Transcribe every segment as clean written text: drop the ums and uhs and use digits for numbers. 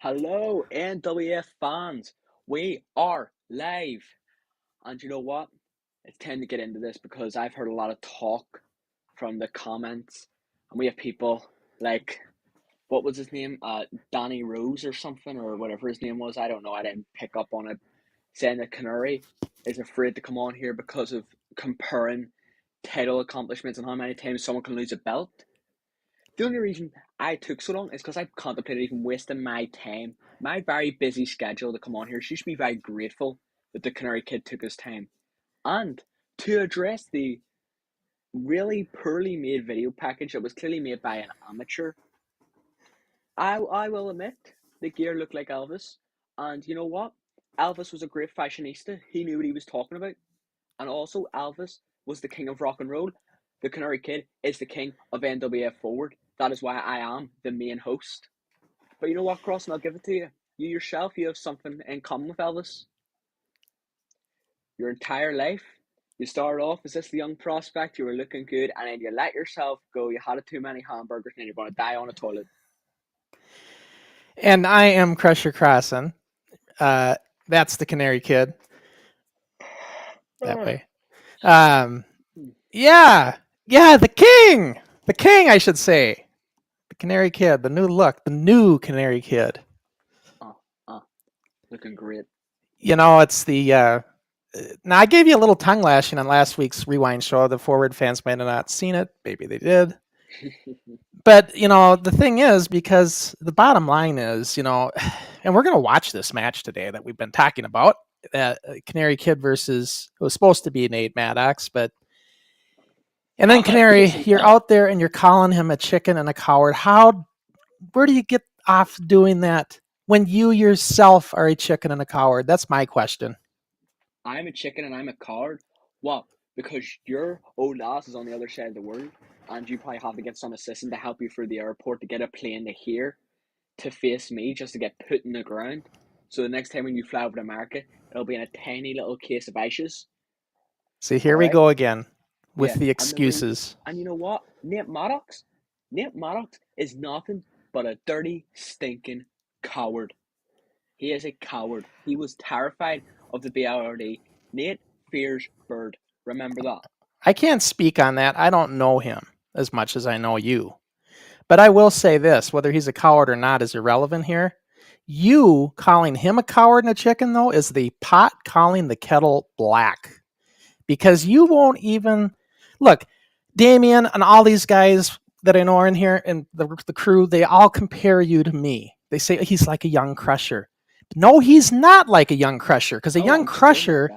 Hello, NWF fans. We are live. And you know what? It's time to get into this because I've heard a lot of talk from the comments. And we have people like, what was his name? Danny Rose or something, or whatever his name was. I don't know. I didn't pick up on it. Saying that Canary is afraid to come on here because of comparing title accomplishments and how many times someone can lose a belt. The only reason I took so long is because I contemplated even wasting my time, my very busy schedule to come on here. She should be very grateful that the Canary Kid took his time. And to address the really poorly made video package that was clearly made by an amateur, I will admit the gear looked like Elvis. And you know what? Elvis was a great fashionista. He knew what he was talking about. And also, Elvis was the king of rock and roll. The Canary Kid is the king of NWF Forward. That is why I am the main host. But you know what, Crossen? I'll give it to you. You yourself, you have something in common with Elvis. Your entire life, you started off as this young prospect, you were looking good, and then you let yourself go. You had too many hamburgers, and then you're going to die on a toilet. And I am Crusher Crossen. That's the Canary Kid. That way. Yeah, the king. The king, I should say. The Canary Kid, the new look, the new Canary Kid. Looking great. You know, it's the... now, I gave you a little tongue lashing on last week's Rewind show. The Forward fans might have not seen it. Maybe they did. But, you know, the thing is, because the bottom line is, you know, and we're going to watch this match today that we've been talking about, Canary Kid versus, it was supposed to be Nate Maddox, but, and then Canary, you're out there and you're calling him a chicken and a coward. Where do you get off doing that when you yourself are a chicken and a coward? That's my question. I'm a chicken and I'm a coward. What? Because your old ass is on the other side of the world, and you probably have to get some assistant to help you through the airport to get a plane to here to face me just to get put in the ground. So the next time when you fly over to America, it'll be in a tiny little case of ices. See, here we go again with the And excuses. And you know what? Nate Maddox is nothing but a dirty, stinking coward. He is a coward. He was terrified of the BLRD. Nate fears Bird. Remember that. I can't speak on that. I don't know him as much as I know you. But I will say this, whether he's a coward or not is irrelevant here. You calling him a coward and a chicken, though, is the pot calling the kettle black. Because you won't even... Look, Damien and all these guys that I know are in here and the crew, they all compare you to me. They say he's like a young Crusher. No, he's not like a young Crusher, because a young Crusher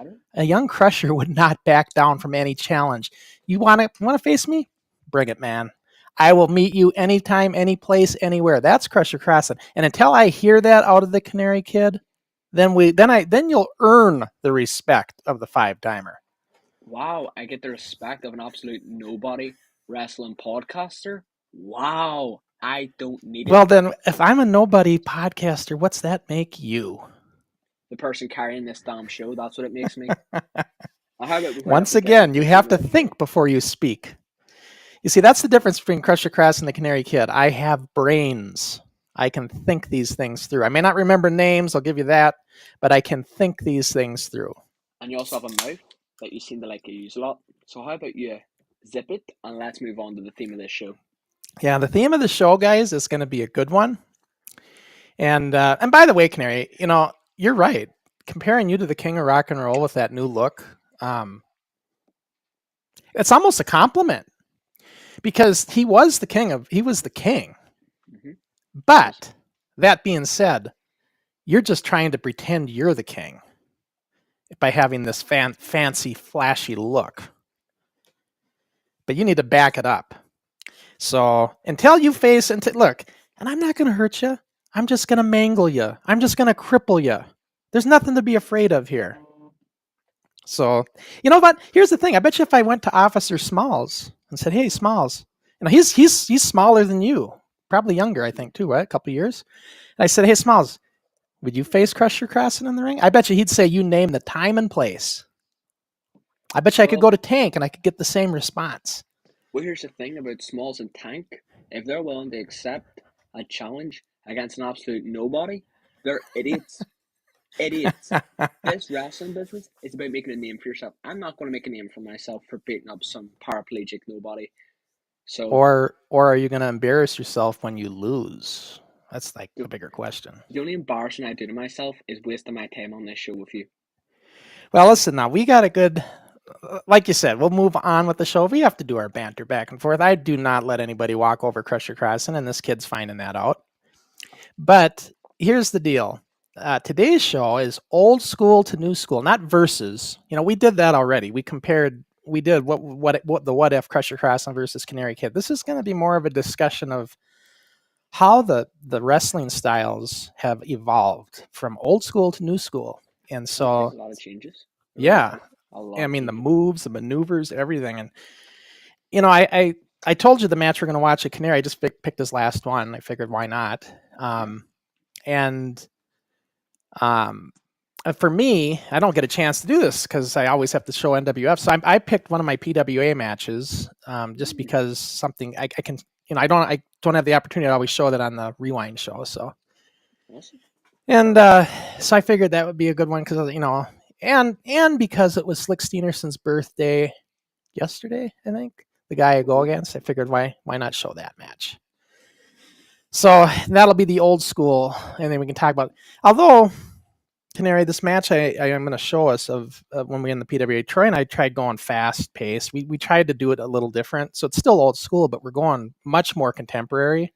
would not back down from any challenge. You want to face me? Bring it, man. I will meet you anytime, any place, anywhere. That's Crusher Crossen. And until I hear that out of the Canary Kid, then you'll earn the respect of the five-timer. Wow, I get the respect of an absolute nobody wrestling podcaster. Wow, I don't need it. Well, then, if I'm a nobody podcaster, what's that make you? The person carrying this damn show, that's what it makes me. Once again, you have to think before you speak. You see, that's the difference between Crusher Crossen and the Canary Kid. I have brains. I can think these things through. I may not remember names, I'll give you that, but I can think these things through. And you also have a mouth that you seem to like to use a lot. So how about you zip it and let's move on to the theme of this show. Yeah, the theme of the show, guys, is going to be a good one. And by the way, Canary, you know, you're right. Comparing you to the king of rock and roll with that new look, it's almost a compliment. Because he was the king. Mm-hmm. But that being said, you're just trying to pretend you're the king by having this fancy, flashy look. But you need to back it up. So until you face, look, and I'm not going to hurt you. I'm just going to mangle you. I'm just going to cripple you. There's nothing to be afraid of here. So, you know what? Here's the thing. I bet you if I went to Officer Smalls and said, "Hey, Smalls," you know, he's smaller than you, probably younger, I think, too, right? A couple of years. And I said, "Hey, Smalls, would you face Crusher Crossen in the ring?" I bet you he'd say, "You name the time and place." I bet you I could go to Tank and I could get the same response. Well, here's the thing about Smalls and Tank. If they're willing to accept a challenge against an absolute nobody, They're idiots. Idiots. This wrestling business is about making a name for yourself. I'm not going to make a name for myself for beating up some paraplegic nobody. So Or are you going to embarrass yourself when you lose? That's like the, the bigger question. the only embarrassing I do to myself is wasting my time on this show with you. Well, listen, now we got a good, like you said, we'll move on with the show. We have to do our banter back and forth. I do not let anybody walk over Crusher Crossen, and this kid's finding that out. But here's the deal. Today's show is old school to new school, not versus. You know, we did that already. We did what if Crusher Crossen versus Canary Kid. This is going to be more of a discussion of how the wrestling styles have evolved from old school to new school. And so There's a lot of changes. yeah, A lot I mean the changes. moves, the maneuvers, everything. And you know, I told you the match we're going to watch at Canary. I just picked his last one. I figured why not. And for me, I don't get a chance to do this because I always have to show NWF. So I picked one of my PWA matches just because something I can. You know, I don't have the opportunity to always show that on the Rewind show. So, Awesome. and so I figured that would be a good one because you know, and because it was Slick Steenerson's birthday yesterday, I think the guy I go against. I figured why not show that match. So that'll be the old school, and then we can talk about. Although Canary, this match I am going to show us of when we were in the PWA. Troy and I tried going fast paced. We tried to do it a little different, so it's still old school, but we're going much more contemporary,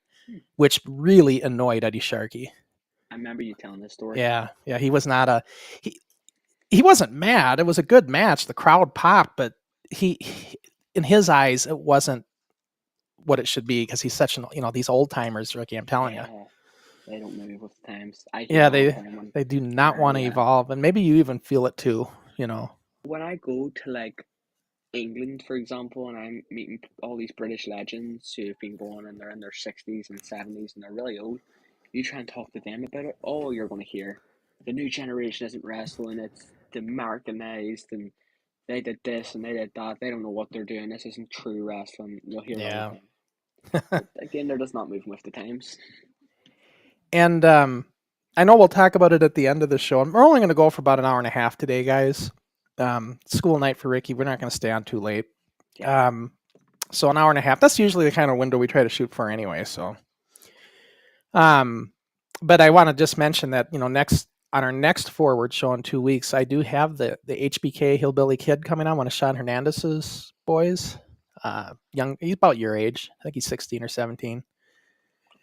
which really annoyed Eddie Sharkey. I remember you telling this story. Yeah, he was not he wasn't mad. It was a good match. The crowd popped, but he in his eyes it wasn't what it should be because he's such an these old timers, Ricky. I'm telling you. They don't move with the times. They do not want to evolve, and maybe you even feel it too. You know, when I go to like England, for example, and I'm meeting all these British legends who have been going and they're in their 60s and 70s and they're really old, you try and talk to them about it, all you're going to hear, the new generation isn't wrestling, it's Americanized and they did this and they did that, they don't know what they're doing, this isn't true wrestling, you'll hear all the time. Again, they're just not moving with the times. And I know we'll talk about it at the end of the show. We're only going to go for about an hour and a half today, guys. School night for Ricky. We're not going to stay on too late. So an hour and a half. That's usually the kind of window we try to shoot for anyway. So, but I want to just mention that on our next Forward show in 2 weeks, I do have the HBK Hillbilly Kid coming on, one of Sean Hernandez's boys. He's about your age. I think he's 16 or 17.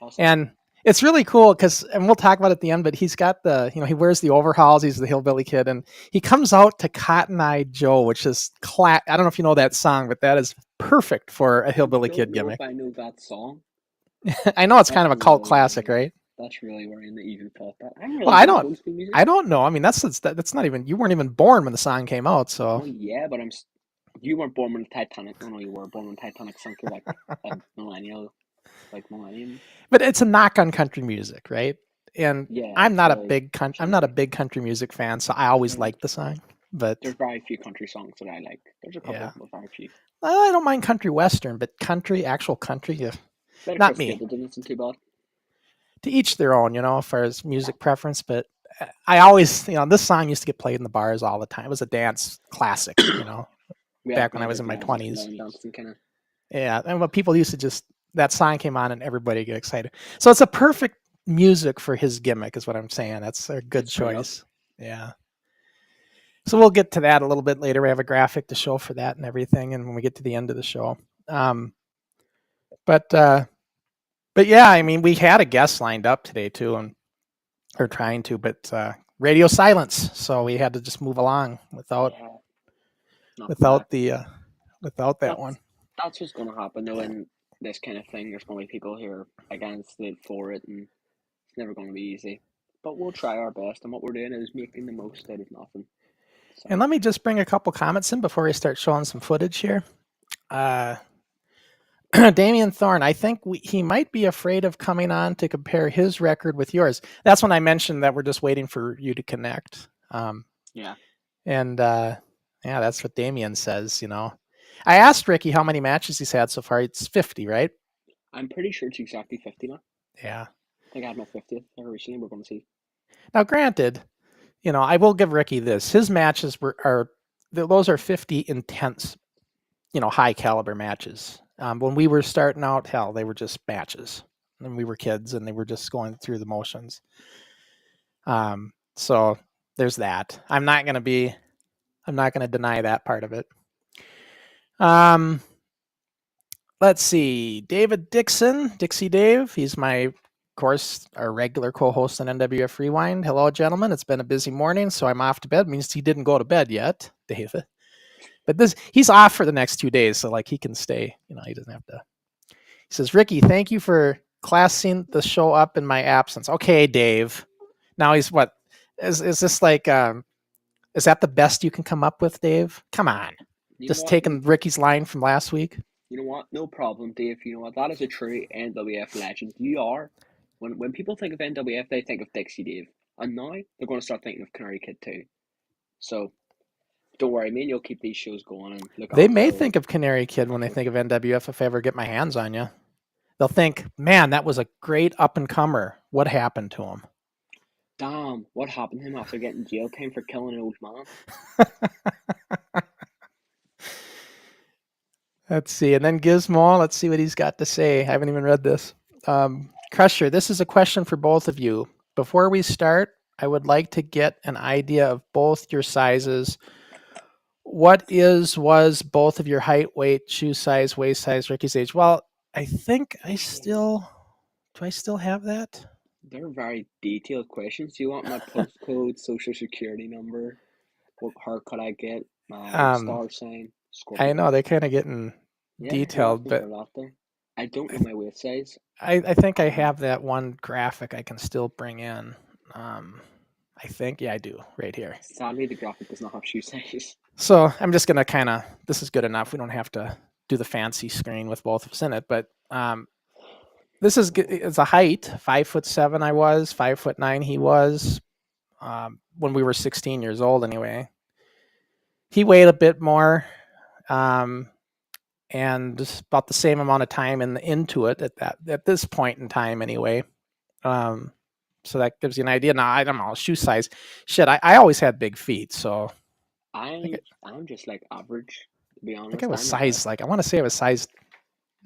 Awesome. And it's really cool because, and we'll talk about it at the end, but he's got he wears the overalls. He's the Hillbilly Kid, and he comes out to Cotton Eye Joe, which is I don't know if you know that song, but that is perfect for a Hillbilly Kid gimmick. I know that song. I know it's kind of a cult classic, right? That's really worrying that you even thought that. I don't know. I mean, that's not even, you weren't even born when the song came out, so. Well, yeah, but you weren't born when the Titanic. No, you were born when Titanic sunk. You're like a millennial. Millennium. But it's a knock on country music, right? And I'm not a big country music fan, so I always like the song. But there's very few country songs that I like. There's a couple, but very few. I don't mind country western, but actual country, not me. Too bad. To each their own, as far as music preference. But I always, this song used to get played in the bars all the time. It was a dance classic, back when I was in my 20s. Yeah, and when people used to that song came on and everybody get excited. So it's a perfect music for his gimmick is what I'm saying. That's a good choice. Yeah. So we'll get to that a little bit later. We have a graphic to show for that and everything. And when we get to the end of the show. But yeah, I mean, we had a guest lined up today too, or trying to, but radio silence. So we had to just move along without that one. That's what's going to happen though. In this kind of thing, there's going to be people here against it, for it, and it's never going to be easy. But we'll try our best, and what we're doing is making the most out of nothing. So. And let me just bring a couple comments in before I start showing some footage here. Damian Thorne, I think he might be afraid of coming on to compare his record with yours. That's when I mentioned that we're just waiting for you to connect. Yeah. And that's what Damian says, I asked Ricky how many matches he's had so far. It's 50, right? I'm pretty sure it's exactly 50 now. Yeah. I think I had my 50th recently. We're going to see. Now, granted, I will give Ricky this. His matches those are 50 intense, high caliber matches. When we were starting out, hell, they were just matches, and we were kids, and they were just going through the motions. So there's that. I'm not going to deny that part of it. Let's see. David Dixon, Dixie Dave. He's of course, our regular co-host on NWF Rewind. Hello, gentlemen. It's been a busy morning, so I'm off to bed. It means he didn't go to bed yet, David. But he's off for the next 2 days, so he can stay. He doesn't have to. He says, Ricky, thank you for classing the show up in my absence. Okay, Dave. Now he's what? Is this is that the best you can come up with, Dave? Come on. Just taking Ricky's line from last week. You know what? No problem, Dave. You know what? That is a true NWF legend. You are. When people think of NWF, they think of Dixie Dave. And now they're going to start thinking of Canary Kid too. So don't worry, me and you'll keep these shows going. And look. They may think of Canary Kid when they think of NWF if I ever get my hands on you. They'll think, man, that was a great up-and-comer. What happened to him? Damn, what happened to him after getting jail time for killing an old man? Let's see. And then Gizmo, let's see what he's got to say. I haven't even read this. Crusher, this is a question for both of you. Before we start, I would like to get an idea of both your sizes. What was both of your height, weight, shoe size, waist size, Ricky's age? Well, I think do I still have that? They're very detailed questions. Do you want my postcode, social security number, what haircut I get, my star sign? Scorpio. I know they're kind of getting detailed, but I don't know my waist size. I think I have that one graphic I can still bring in. I think, I do, right here. Sadly, the graphic does not have shoe size. So I'm just going to this is good enough. We don't have to do the fancy screen with both of us in it, but this it's a height, 5'7" I was, 5'9" he was, when we were 16 years old anyway. He weighed a bit more, and about the same amount of time into it at this point in time anyway. So that gives you an idea. Now, I don't know, shoe size. Shit, I always had big feet, so. I'm just average, to be honest. I think I was I want to say I was size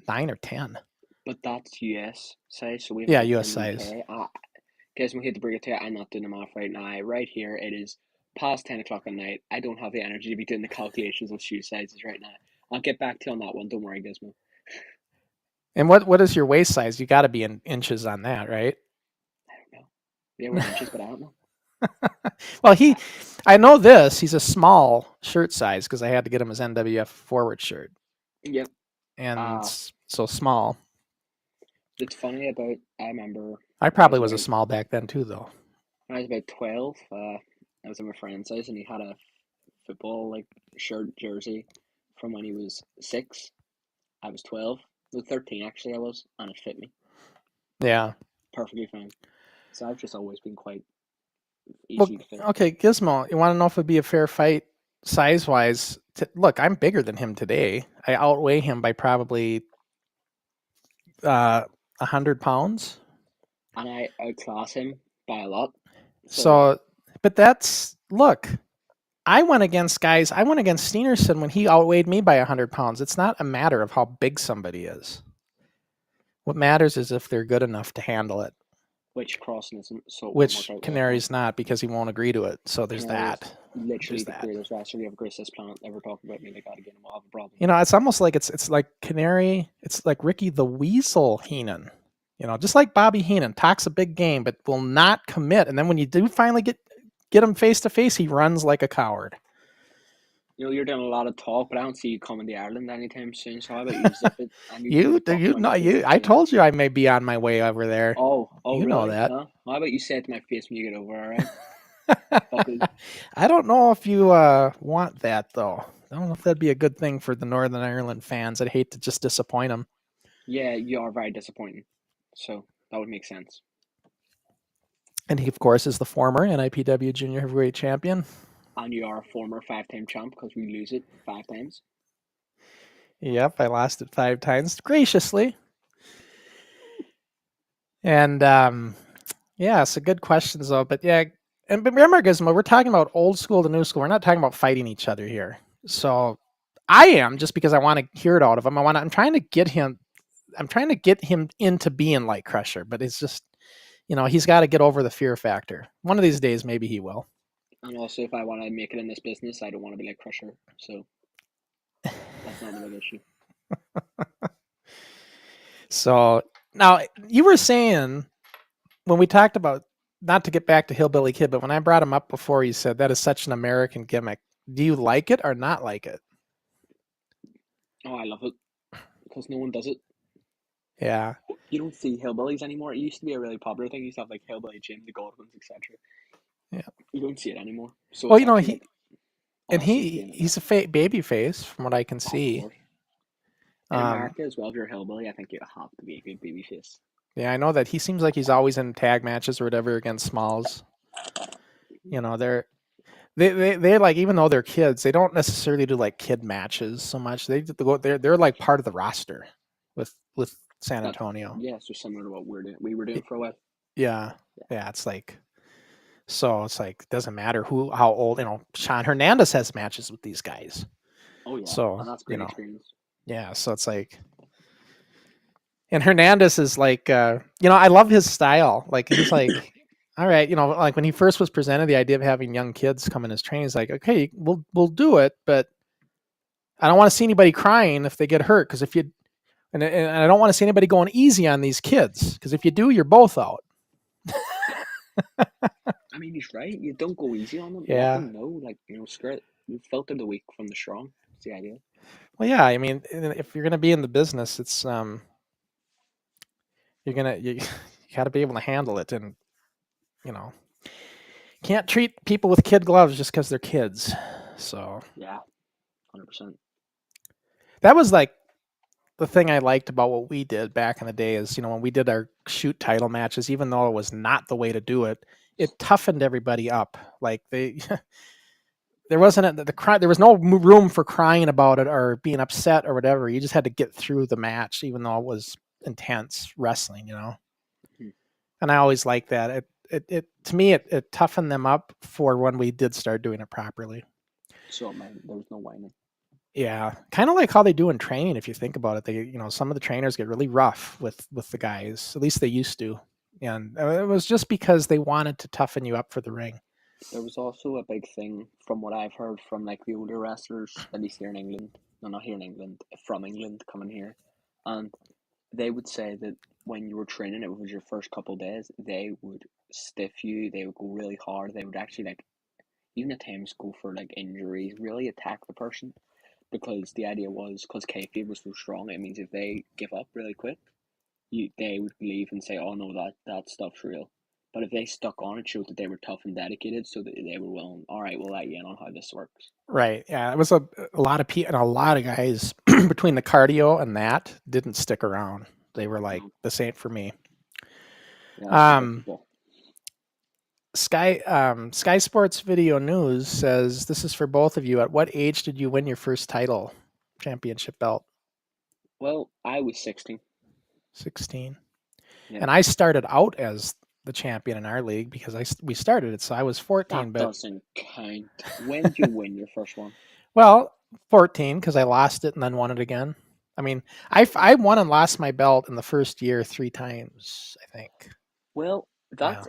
9 or 10. But that's US size, so we have US size. Guys, we hate to bring it to you. I'm not doing the math right now. Right here, it is past 10 o'clock at night. I don't have the energy to be doing the calculations of shoe sizes right now. I'll get back to you on that one. Don't worry, Gizmo. And what is your waist size? You got to be in inches on that, right? I don't know. Yeah, we're inches, but I don't know. Well, I know this. He's a small shirt size because I had to get him his NWF Forward shirt. Yep. And so small. It's funny about, I remember. I probably was a small back then too, though. When I was about 12, I was at my friend's house and he had a football shirt jersey from when he was 6. I was 12. No, 13 actually I was, and it fit me. Yeah. Perfectly fine. So I've just always been quite easy to fit. Okay, Gizmo, you want to know if it'd be a fair fight size-wise? Look, I'm bigger than him today. I outweigh him by probably 100 pounds. And I outclass him by a lot. So but look, I went against Steenerson when he outweighed me by 100 pounds. It's not a matter of how big somebody is. What matters is if they're good enough to handle it. Which Crossen isn't. So which Canary's not, because he won't agree to it. So there's that. Literally the greatest wrestler we have graced this planet. Ever talk about me, they gotta get him. I'll have a problem. It's almost like it's like Canary. It's like Ricky the Weasel Heenan. Just like Bobby Heenan talks a big game, but will not commit. And then when you do finally get him face to face, he runs like a coward. You're doing a lot of talk, but I don't see you coming to Ireland anytime soon. So how about you zip it? I told you I may be on my way over there. Oh, you really? know that. Huh? How about you say it to my face when you get over, all right? I don't know if you want that, though. I don't know if that'd be a good thing for the Northern Ireland fans. I'd hate to just disappoint them. Yeah, you are very disappointing. So that would make sense. And he, of course, is the former NIPW Junior Heavyweight Champion. And you are a former 5-time champ because we lose it 5 times. Yep, I lost it 5 times graciously. And Yeah, it's a good questions though. But yeah, and but remember, Gizmo, we're talking about old school to new school. We're not talking about fighting each other here. So I am just because I want to hear it out of him. I'm trying to get him. I'm trying to get him into being like Crusher, but it's just, he's got to get over the fear factor. One of these days, maybe he will. And also, if I want to make it in this business, I don't want to be like Crusher. So that's not the big issue. So now you were saying when we talked about, not to get back to Hillbilly Kid, but when I brought him up before, you said that is such an American gimmick. Do you like it or not like it? Oh, I love it because no one does it. Yeah. You don't see hillbillies anymore. It used to be a really popular thing. You used to have like Hillbilly Jim, the Godwins, etc. Yeah. You don't see it anymore. So Well, it's actually like awesome seeing it now. he's a baby face from what I can Oh, of see. course. In America as well, if you're a hillbilly, I think you have to be a good baby face. Yeah, I know that he seems like he's always in tag matches or whatever against Smalls. They're like, even though they're kids, they don't necessarily do like kid matches so much. They're like part of the roster with San That Antonio. yeah, so similar to what we were doing for a while. Yeah, it's like, so it's like, it doesn't matter how old. Sean Hernandez has matches with these guys. Oh yeah, So and that's great experience. yeah, so it's like, and Hernandez is like, I love his style. Like, he's like, all right, like when he first was presented the idea of having young kids come in as trainers, like, okay, we'll do it, but I don't want to see anybody crying if they get hurt, because if you, and I don't want to see anybody going easy on these kids, because if you do, you're both out. I mean, he's right. You don't go easy on them. Let Yeah. them know, like, screw it. You filter the weak from the strong. That's the idea. Well, yeah. I mean, if you're gonna be in the business, it's you got to be able to handle it, and can't treat people with kid gloves just because they're kids. So Yeah, 100%. that was like the thing I liked about what we did back in the day is, when we did our shoot title matches, even though it was not the way to do it, it toughened everybody up. Like there wasn't there was no room for crying about it or being upset or whatever. You just had to get through the match, even though it was intense wrestling, Hmm. And I always liked that. It to me, it toughened them up for when we did start doing it properly. So, man, there was no whining. Yeah, kind of like how they do in training. If you think about it, they, some of the trainers get really rough with the guys. At least they used to, and it was just because they wanted to toughen you up for the ring. There was also a big thing, from what I've heard from like the older wrestlers, at least here in England. No, not here in England, from England coming here, and they would say that when you were training, it was your first couple of days, they would stiff you. They would go really hard. They would actually like even at times go for like injuries, really attack the person, because the idea was because kayfabe was so strong. It means if they give up really quick, they would leave and say, "Oh no, that stuff's real." But if they stuck on, it showed that they were tough and dedicated, so that they were willing. All right, we'll let you in on how this works. Right. Yeah. It was a lot of people and a lot of guys between the cardio and that didn't stick around. They were like, this ain't for me. Yeah, Sky Sports Video News says this is for both of you. At what age did you win your first title championship belt? well, I was 16. 16. Yeah. And I started out as the champion in our league because we started it, so I was 14. That doesn't count. When did you win your first one? Well, 14 because I lost it and then won it again. I mean, I won and lost my belt in the first year 3 times, I think. Well, that's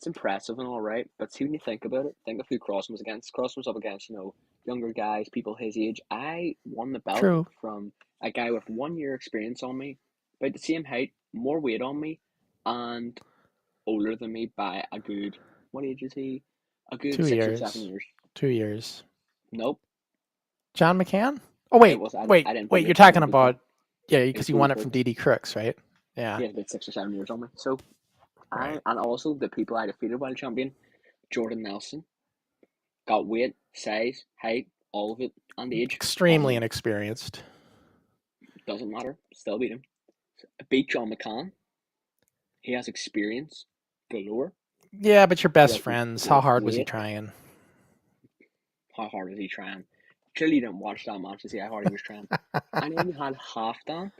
impressive and all right, but see when you think about it, think of who Crossen was against. Crossen was up against younger guys, people his age. I won the belt True. from a guy with 1 year experience on me, about the same height, more weight on me, and older than me by a good, what age is he? A good 2 6 or years. 7 years. 2 years. Nope. John McCann? Oh wait, I didn't wait! You're talking about because you won it from Crooks. DD Crooks, right? Yeah. He had about 6 or 7 years on me. So Right. and also the people I defeated while champion, Jordan Nelson, got weight, size, height, all of it, and age. Extremely inexperienced. Doesn't matter. Still beat him. Beat John McCann. He has experience galore. Yeah, but you're best friends. How hard was he Weight. trying? How hard was he trying? Clearly, you didn't watch that match to see how hard he was trying. And then you had Halfdan,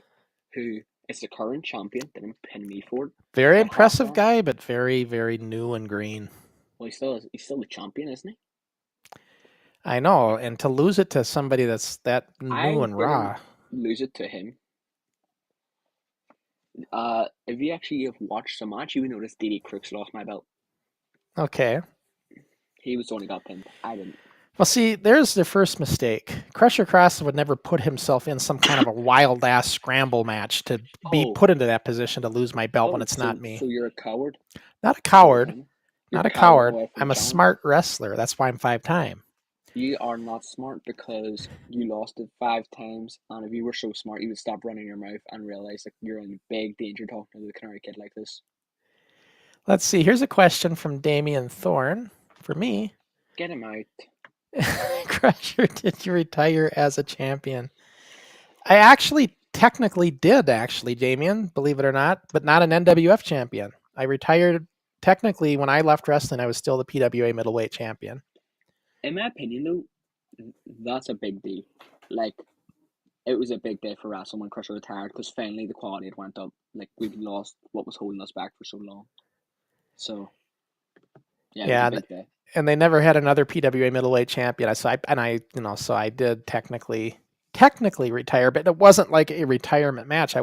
who It's the current champion. Didn't pin me for it. Very But half impressive that. guy, but very, very new and green. Well, he's still the champion, isn't he? I know, and to lose it to somebody that's that new I and didn't raw. lose it to him. If you actually have watched the match, you would notice DD Crooks lost my belt. Okay. He was the one who got pinned. I didn't. Well, see, there's the first mistake. Crusher Cross would never put himself in some kind of a wild ass scramble match to be Oh, put into that position to lose my belt when oh, it's not so me. you're a coward? Not a Is that what you're coward. telling me? You're Not a cowering coward. away from I'm the a challenge. smart wrestler. That's why I'm 5-time. You are not smart because you lost it 5 times, and if you were so smart, you would stop running your mouth and realize that you're in big danger talking to the Canary Kid like this. Let's see. Here's a question from Damian Thorne for me. Get him out. Crusher, did you retire as a champion? I actually technically did, Damien, believe it or not, but not an NWF champion. I retired technically when I left wrestling. I was still the PWA middleweight champion. In my opinion, though, that's a big deal. Like, it was a big day for wrestling when Crusher retired because finally the quality had went up. Like, we'd lost what was holding us back for so long. So, yeah, it was a Yeah, big day. and they never had another PWA middleweight champion. So I did technically retire, but it wasn't like a retirement match. I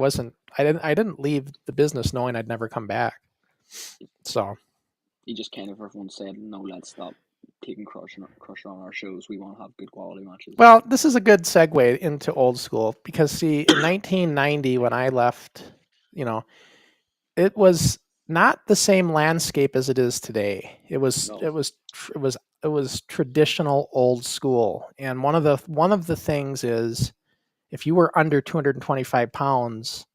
didn't leave the business knowing I'd never come back. So You just kind of, everyone said, no, let's stop taking Crusher on our shows. We want to have good quality matches. well, this is a good segue into old school because see, in 1990 when I left, you know, it was not the same landscape as it is today. No. It was traditional old school, and one of the things is if you were under 225 pounds,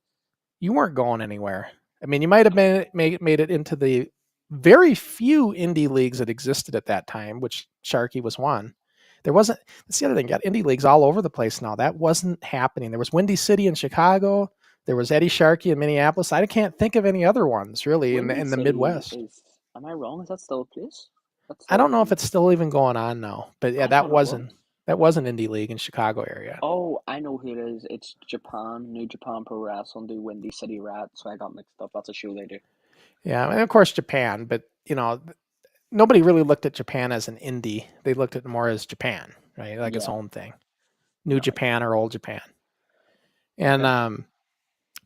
you weren't going anywhere. I mean, you might have made it into the very few indie leagues that existed at that time, which Sharky was one. There wasn't. That's the other thing. Got indie leagues all over the place now. That wasn't happening. There was Windy City in Chicago. There was Eddie Sharkey in Minneapolis. I can't think of any other ones really in Windy the City Midwest. is, am I wrong? Is that still a place? That's I still don't a know if thing? it's still even going on now, but yeah, I thought it was. that was an indie league in Chicago area. Oh, I know who it is. It's Japan, New Japan Pro Wrestling do Windy City Rat, so I got mixed up. That's a show they do. Yeah, and of course Japan, but nobody really looked at Japan as an indie. They looked at it more as Japan, right? Like its Yeah, own thing. New right. Japan or old Japan. And Okay.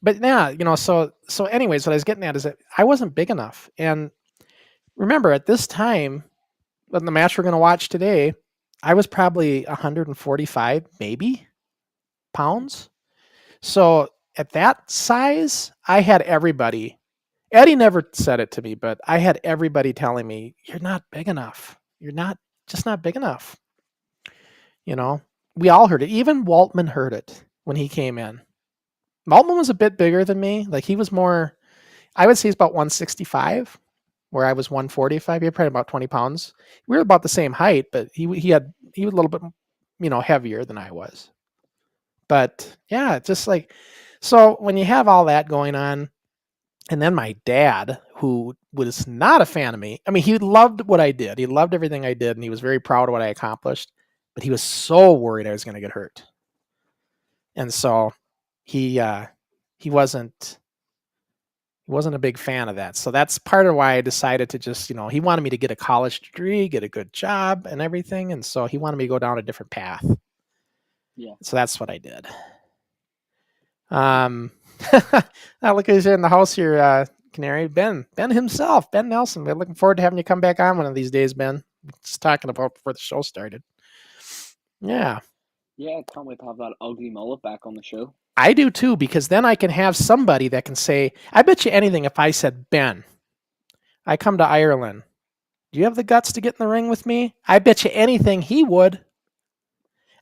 but yeah, so anyways, what I was getting at is that I wasn't big enough. And remember at this time, in the match we're gonna watch today, I was probably 145 maybe pounds. So at that size, I had everybody. Eddie never said it to me, but I had everybody telling me, "You're not big enough. You're not just not big enough." You know, we all heard it. Even Waltman heard it when he came in. Waltman was a bit bigger than me. Like he was more, I would say he's about 165, where I was 145. He had probably about 20 pounds. We were about the same height, but he was a little bit, heavier than I was. But yeah, just like, so when you have all that going on, and then my dad, who was not a fan of me, I mean, he loved what I did. He loved everything I did, and he was very proud of what I accomplished. But he was so worried I was going to get hurt, and so he he wasn't a big fan of that. So that's part of why I decided to just he wanted me to get a college degree, get a good job, and everything, and so he wanted me to go down a different path. Yeah. So that's what I did. Look who's in the house here, Canary. Ben himself, Ben Nelson. We're looking forward to having you come back on one of these days, Ben. Just talking about before the show started. Yeah. Yeah, I can't wait to have that ugly mullet back on the show. I do too, because then I can have somebody that can say, I bet you anything if I said, Ben, I come to Ireland. Do you have the guts to get in the ring with me? I bet you anything he would.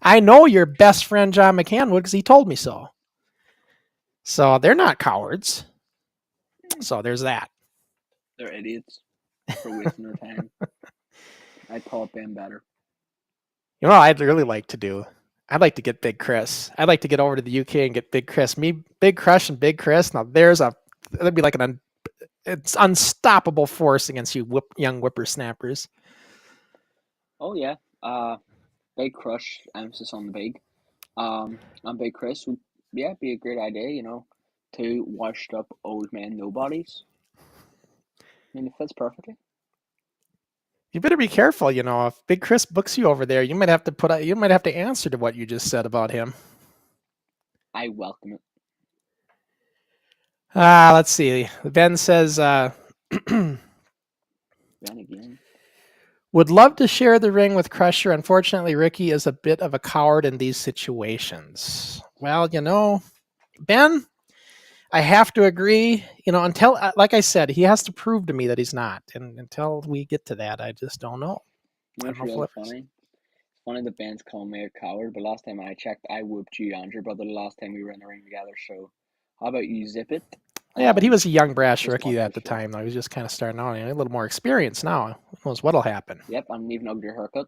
I know your best friend John McCann would because he told me so. So they're not cowards. So there's that. They're idiots for wasting their time. I taught them better. You know what I'd really like to do? I'd like to get Big Chris. I'd like to get over to the UK and get Big Chris. Me, Big Crush, and Big Chris. Now that'd be like it's unstoppable force against you young whippersnappers. Oh yeah. Big Crush, emphasis on the big. And Big Chris would, yeah, be a great idea. two washed up old men nobodies. I mean, it fits perfectly. You better be careful, you know. If Big Chris books you over there, you might have to answer to what you just said about him. I welcome it. Let's see. Ben says, Ben again. would love to share the ring with Crusher. Unfortunately, Ricky is a bit of a coward in these situations. Well, you know, Ben, I have to agree. You know, until, like I said, he has to prove to me that he's not. And until we get to that, I just don't know. You know what's really funny? It's funny that Ben's calling me a coward, but last time I checked, I whooped you and your brother the last time we were in the ring together. So, how about you zip it? Yeah, but he was a young, brash just rookie watch at the the show. time, though. He was just kind of starting out. He had a little more experience now. Who knows what'll happen? Yep, and even hugged your haircut.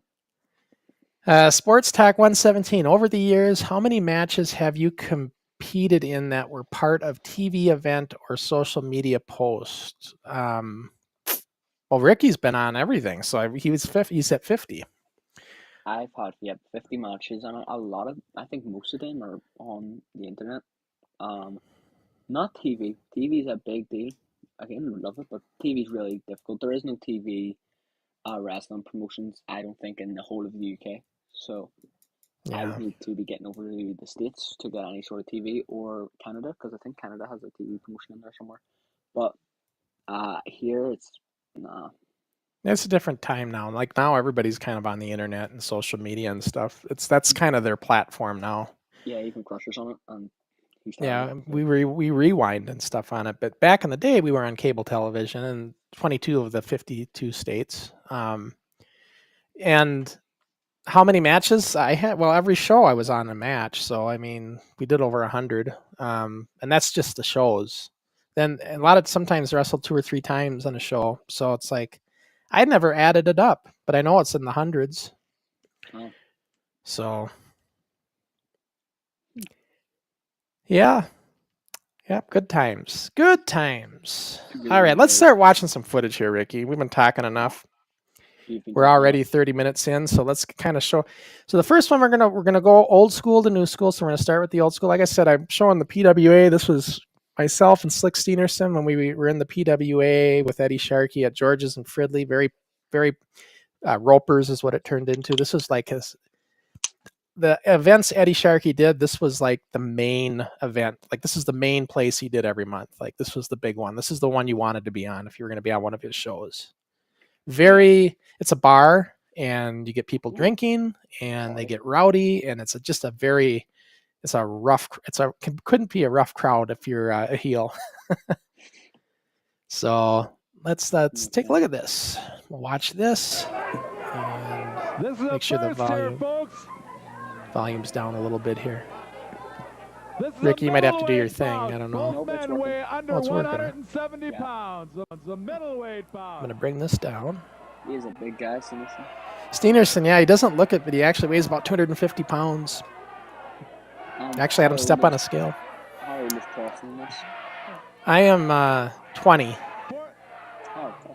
Sports Talk 117. Over the years, how many matches have you competed in that were part of TV event or social media post? Well, Ricky's been on everything, so he was 50, he's at 50. I've had 50 matches, and a lot of, I think most of them are on the internet. Not TV. TV is a big deal. Again, I love it, but TV is really difficult. There is no TV wrestling promotions, I don't think, in the whole of the UK. So I would need to be getting over to the States to get any sort of TV, or Canada, because I think Canada has a TV promotion in there somewhere. But here it's nah. It's a different time now. Like now, everybody's kind of on the internet and social media and stuff. That's kind of their platform now. Yeah, even Crusher's on it, and yeah, we rewind and stuff on it. But back in the day, we were on cable television in 22 of the 52 states. And how many matches I had? Well, every show I was on a match. So, I mean, we did over 100. And that's just the shows. Then a lot of sometimes wrestled 2 or 3 times on a show. So it's like, I never added it up, but I know it's in the hundreds. Oh. So, yeah. Yep, good times. Good times. All right, let's start watching some footage here, Ricky. We've been talking enough. We're already 30 minutes in, so let's kind of show. So the first one we're gonna go old school to new school. So we're gonna start with the old school. Like I said, I'm showing the PWA. This was myself and Slick Steenerson when we were in the PWA with Eddie Sharkey at George's and Fridley. Very, very ropers is what it turned into. This was like the events Eddie Sharkey did. This was like the main event. Like this is the main place he did every month. Like this was the big one. This is the one you wanted to be on if you were going to be on one of his shows. It's a bar and you get people drinking and they get rowdy and couldn't be a rough crowd if you're a heel. So let's take a look at this. We'll watch this and make sure the volume's down a little bit here. Ricky, you might have to do your thing. I don't know. It's working. 170 pounds. I'm going to bring this down. He is a big guy, Steenerson. Steenerson, yeah, he doesn't look it, but he actually weighs about 250 pounds. Actually, had him step on a scale. How old is Crossen in this? I am 20. Oh, okay.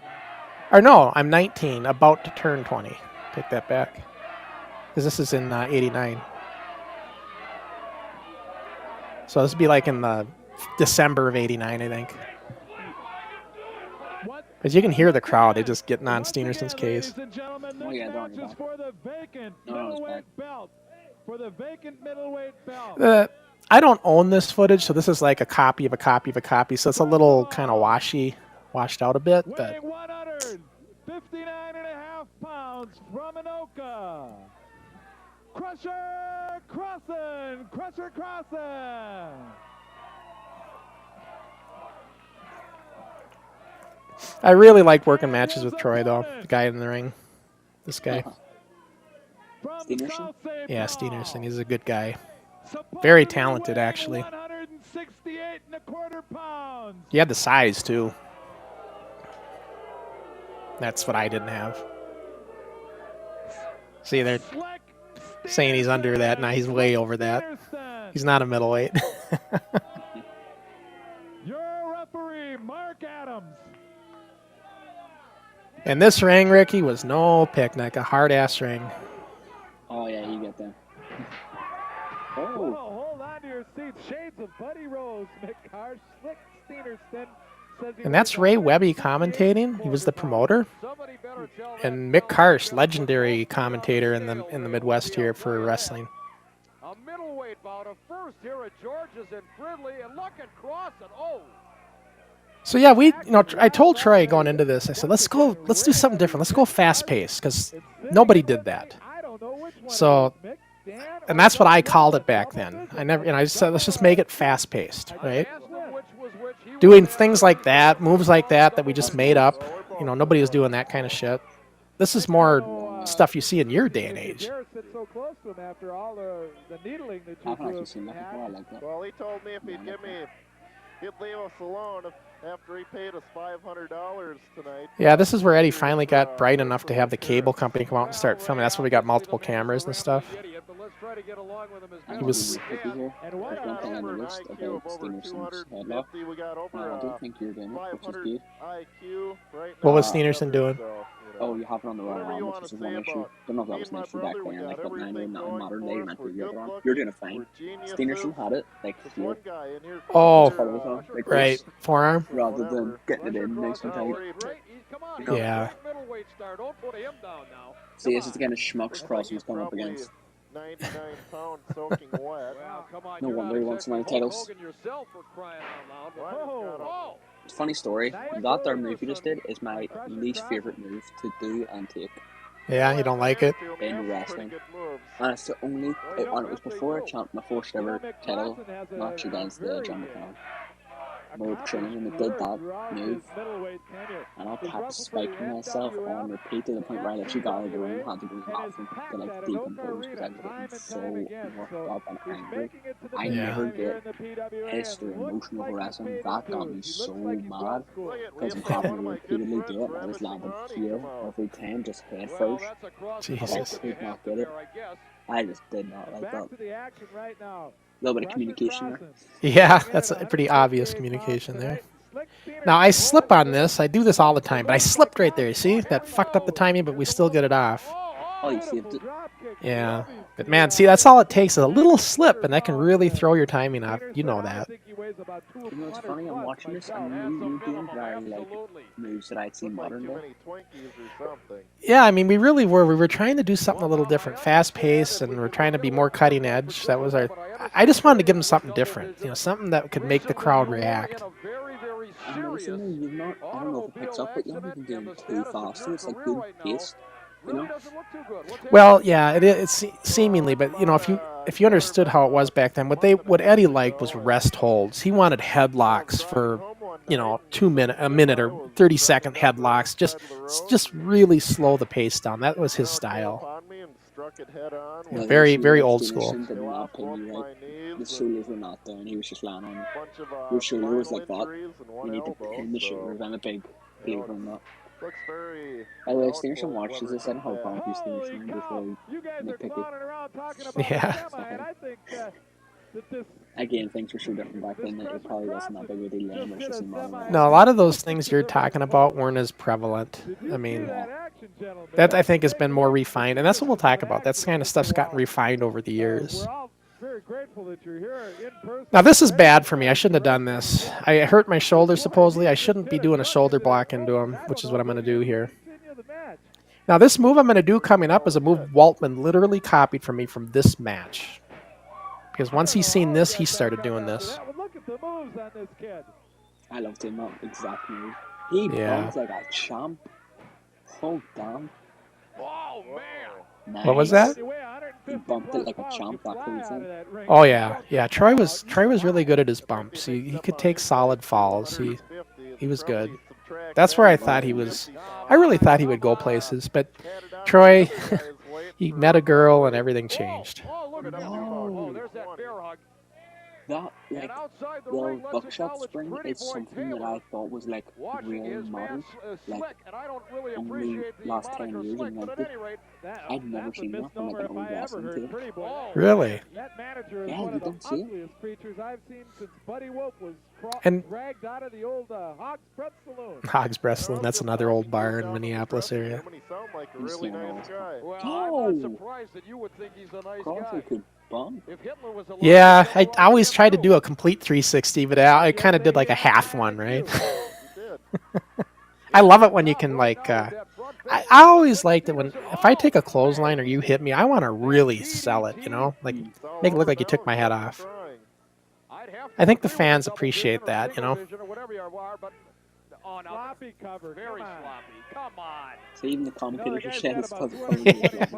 Or no, I'm 19, about to turn 20. Take that back. Because this is in 89. So this would be like in the December of 89, I think. Because you can hear the crowd. They're just getting on Steenerson's case. Oh, yeah, don't you for the vacant middleweight belt. For the vacant middleweight belt. I don't own this footage, so this is like a copy of a copy of a copy. So it's a little kind of washed out a bit. But 159.5 pounds from Anoka. Crusher Crossen. I really like working matches with Troy, though. The guy in the ring. This guy. Steenerson? Yeah, Steenerson. He's a good guy. Very talented, actually. He had the size, too. That's what I didn't have. See, they're saying he's under that. Now he's way over that. He's not a middleweight. Your referee, Mark Adams. And this ring, Ricky, was no picnic. A hard-ass ring. Oh, yeah, you get that. Oh. Hold on to your their seats. Shades of Buddy Rose, McCarsh, Slick Steenerson. And that's Ray Webby commentating. He was the promoter. And Mick Karsh, legendary commentator in the Midwest here for wrestling. A middleweight bout of first here at George's and Fridley, and look at Crossen. Oh. So yeah, I told Troy going into this, I said, let's do something different. Let's go fast paced, because nobody did that. So, and that's what I called it back then. I said, let's just make it fast paced, right? Doing things like that, moves like that we just made up. Nobody was doing that kind of shit. This is more stuff you see in your day and age. I've actually seen that before. I like that. Well, he told me if he'd leave us alone after he paid us $500 tonight. Yeah, this is where Eddie finally got bright enough to have the cable company come out and start filming. That's where we got multiple cameras and stuff. He was. There's one thing on the list about Steenerson's headlock. I don't think you're doing it, which is good. What was Steenerson doing? Oh, you have it on the wrong arm, which is one issue. Don't know if that was an issue back then, but now in modern day, you're meant to do the other arm. You're doing it fine. Steenerson had it, here. Oh, right. Forearm? Rather than getting it in nice and tight. Yeah. See, this is the kind of schmucks Crossen's coming up against. 99 pounds soaking wet. No wonder he wants so many titles. Funny story, that there move you just did is my least favourite move to do and take. Yeah, you don't like it? In wrestling. And it's the only, and it was before I champed my first ever title match against John McCann. We were training and we did that move, and I kept spiking myself on repeat to the point where I actually got out of the room and had to go to the bathroom to like decompose because I was getting so worked up and angry. I never get pissed or emotional over wrestling. That got me so mad because I'm having to repeatedly do it, and I was landing heel every time, just head first. Jesus. I could not get it. I just did not like that. A little bit of communication there. Yeah, that's a pretty obvious communication there. Now, I slip on this. I do this all the time, but I slipped right there. You see? That fucked up the timing, but we still get it off. Oh, you saved it. Yeah. But man, see, that's all it takes is a little slip, and that can really throw your timing off. You know that. You know what's funny? I'm watching this, and you're doing very, moves that I'd seen modern day. Yeah, I mean, we really were. We were trying to do something a little different, fast-paced, and we're trying to be more cutting edge. That was our... I just wanted to give them something different, something that could make the crowd react. I've never seen you've not, I don't know if it picks up, but you haven't been doing it too fast. It's like good pace, Well, yeah, it's seemingly, but if you understood how it was back then, what Eddie liked was rest holds. He wanted headlocks for, a minute or 30-second headlocks. Just really slow the pace down. That was his style. Very, very old school. The shoulders were not there, and he was just lying on your shoulder was like that. You need to pin the shoulders. I'm a big believer in that. By the way, Steenerson watches this. I don't have a problem with Steenerson before nitpicky. Yeah. Again, things were so different back then that it probably wasn't that big of a deal anymore. No, a lot of those things you're talking about weren't as prevalent. I mean, that I think has been more refined, and that's what we'll talk about. That kind of stuff's gotten refined over the years. Now, this is bad for me. I shouldn't have done this. I hurt my shoulder, supposedly. I shouldn't be doing a shoulder block into him, which is what I'm going to do here. Now, this move I'm going to do coming up is a move Waltman literally copied from me from this match. Because once he's seen this, he started doing this. I loved him, that exact move. He bumped like a champ. Oh, damn. Oh, man. Nice. What was that? He bumped it like a champ, that whole thing. Oh, yeah. Yeah, Troy was really good at his bumps. He could take solid falls. He was good. That's where I thought he was. I really thought he would go places, but Troy, he met a girl and everything changed. No. That, the buckshot spring is something that I thought was, real modern. Only last 10 years in London. I'd never seen that from, an old wrestling tape. Really? Yeah, you don't see it. And Hog's Breath Saloon, that's another old bar in Minneapolis area. like a He's really doing all nice this. guy. Well, Oh! I'm not surprised that you would think he's a nice Crawford guy. could bump. If Hitler was alive, Yeah, he'd I go always around tried to him, do a complete 360, but I kind of did like a half one, right? You did. I love it when you can like. I always liked it when if I take a clothesline or you hit me, I want to really sell it. You know, like It's all make it look over like you took now. my head Kept off. trying. I think the fans appreciate that. You know. Sloppy cover. Very sloppy. Come on. So even the commentators are saying it's because